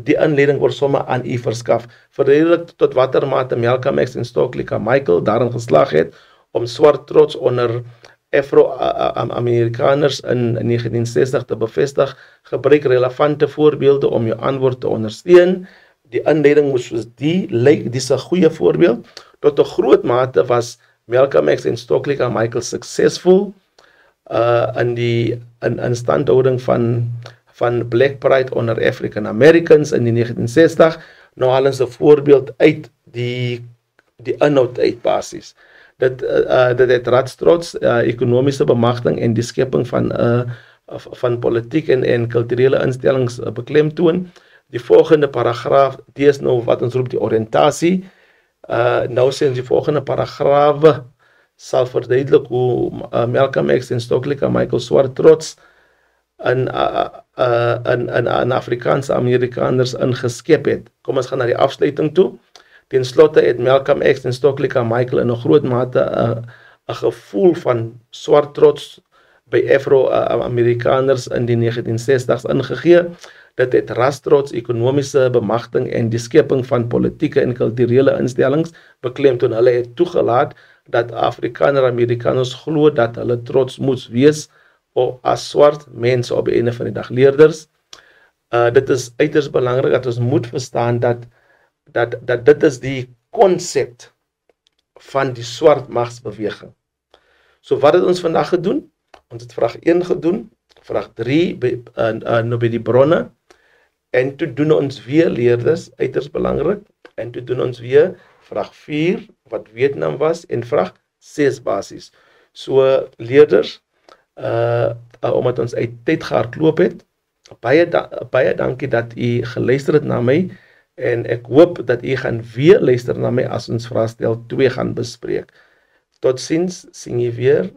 die inleiding word sommer aan u verskaf. Verduidelik tot watter mate Malcolm X en Stokely Carmichael daarin geslaag het om swart trots onder Afro-Amerikaners in 1960 te bevestig. Gebruik relevante voorbeelde om jou antwoord te ondersteun. Die inleiding moes soos die lyk, dis 'n goeie voorbeeld. Tot 'n groot mate was Malcolm X en Stokely Carmichael suksesvol in instandhouding van Black Pride onder African Americans in die 1960. Nou haal ons 'n voorbeeld uit die inhoud uit basis. Dit het ratstrots, ekonomiese bemagtiging en die skepping van politiek en kulturele instellings beklemtoon. Die volgende paragraaf, die is nou wat ons roep die oriëntasie. Nou sê ons die volgende paragrawe sal verduidelik hoe Malcolm X en Stokely Carmichael swart trots in Afrikaanse Amerikaners ingeskep het. Kom ons gaan na die afsluiting toe. Ten slotte het Malcolm X en Stokely Carmichael in 'n groot mate 'n gevoel van swart trots by Afro-Amerikaners in die 1960s ingegee. Dit het rastrots, ekonomiese bemagtiging en die skepping van politieke en kulturele instellings beklemtoon. Hulle het toegelaat dat Afrikaner-Amerikaners glo dat hulle trots moes wees as swart mense op die einde van die dag. Leerders, dit is uiters belangrik dat ons moet verstaan dat dit is die konsep van die swart magsbeweging. So wat het ons vandag gedoen? Ons het vraag 1 gedoen, vraag 3 nou by die bronne, en toe doen ons weer, leerders, uiters belangrik, en toe doen ons weer vraag 4, wat Vietnam was, en vraag 6 basis. So leerders, omdat ons uit tyd gehardloop het, baie dankie dat u geluister het na my, en ek hoop dat u gaan weer luister na my as ons vraagstel 2 gaan bespreek. Totsiens, sien jy weer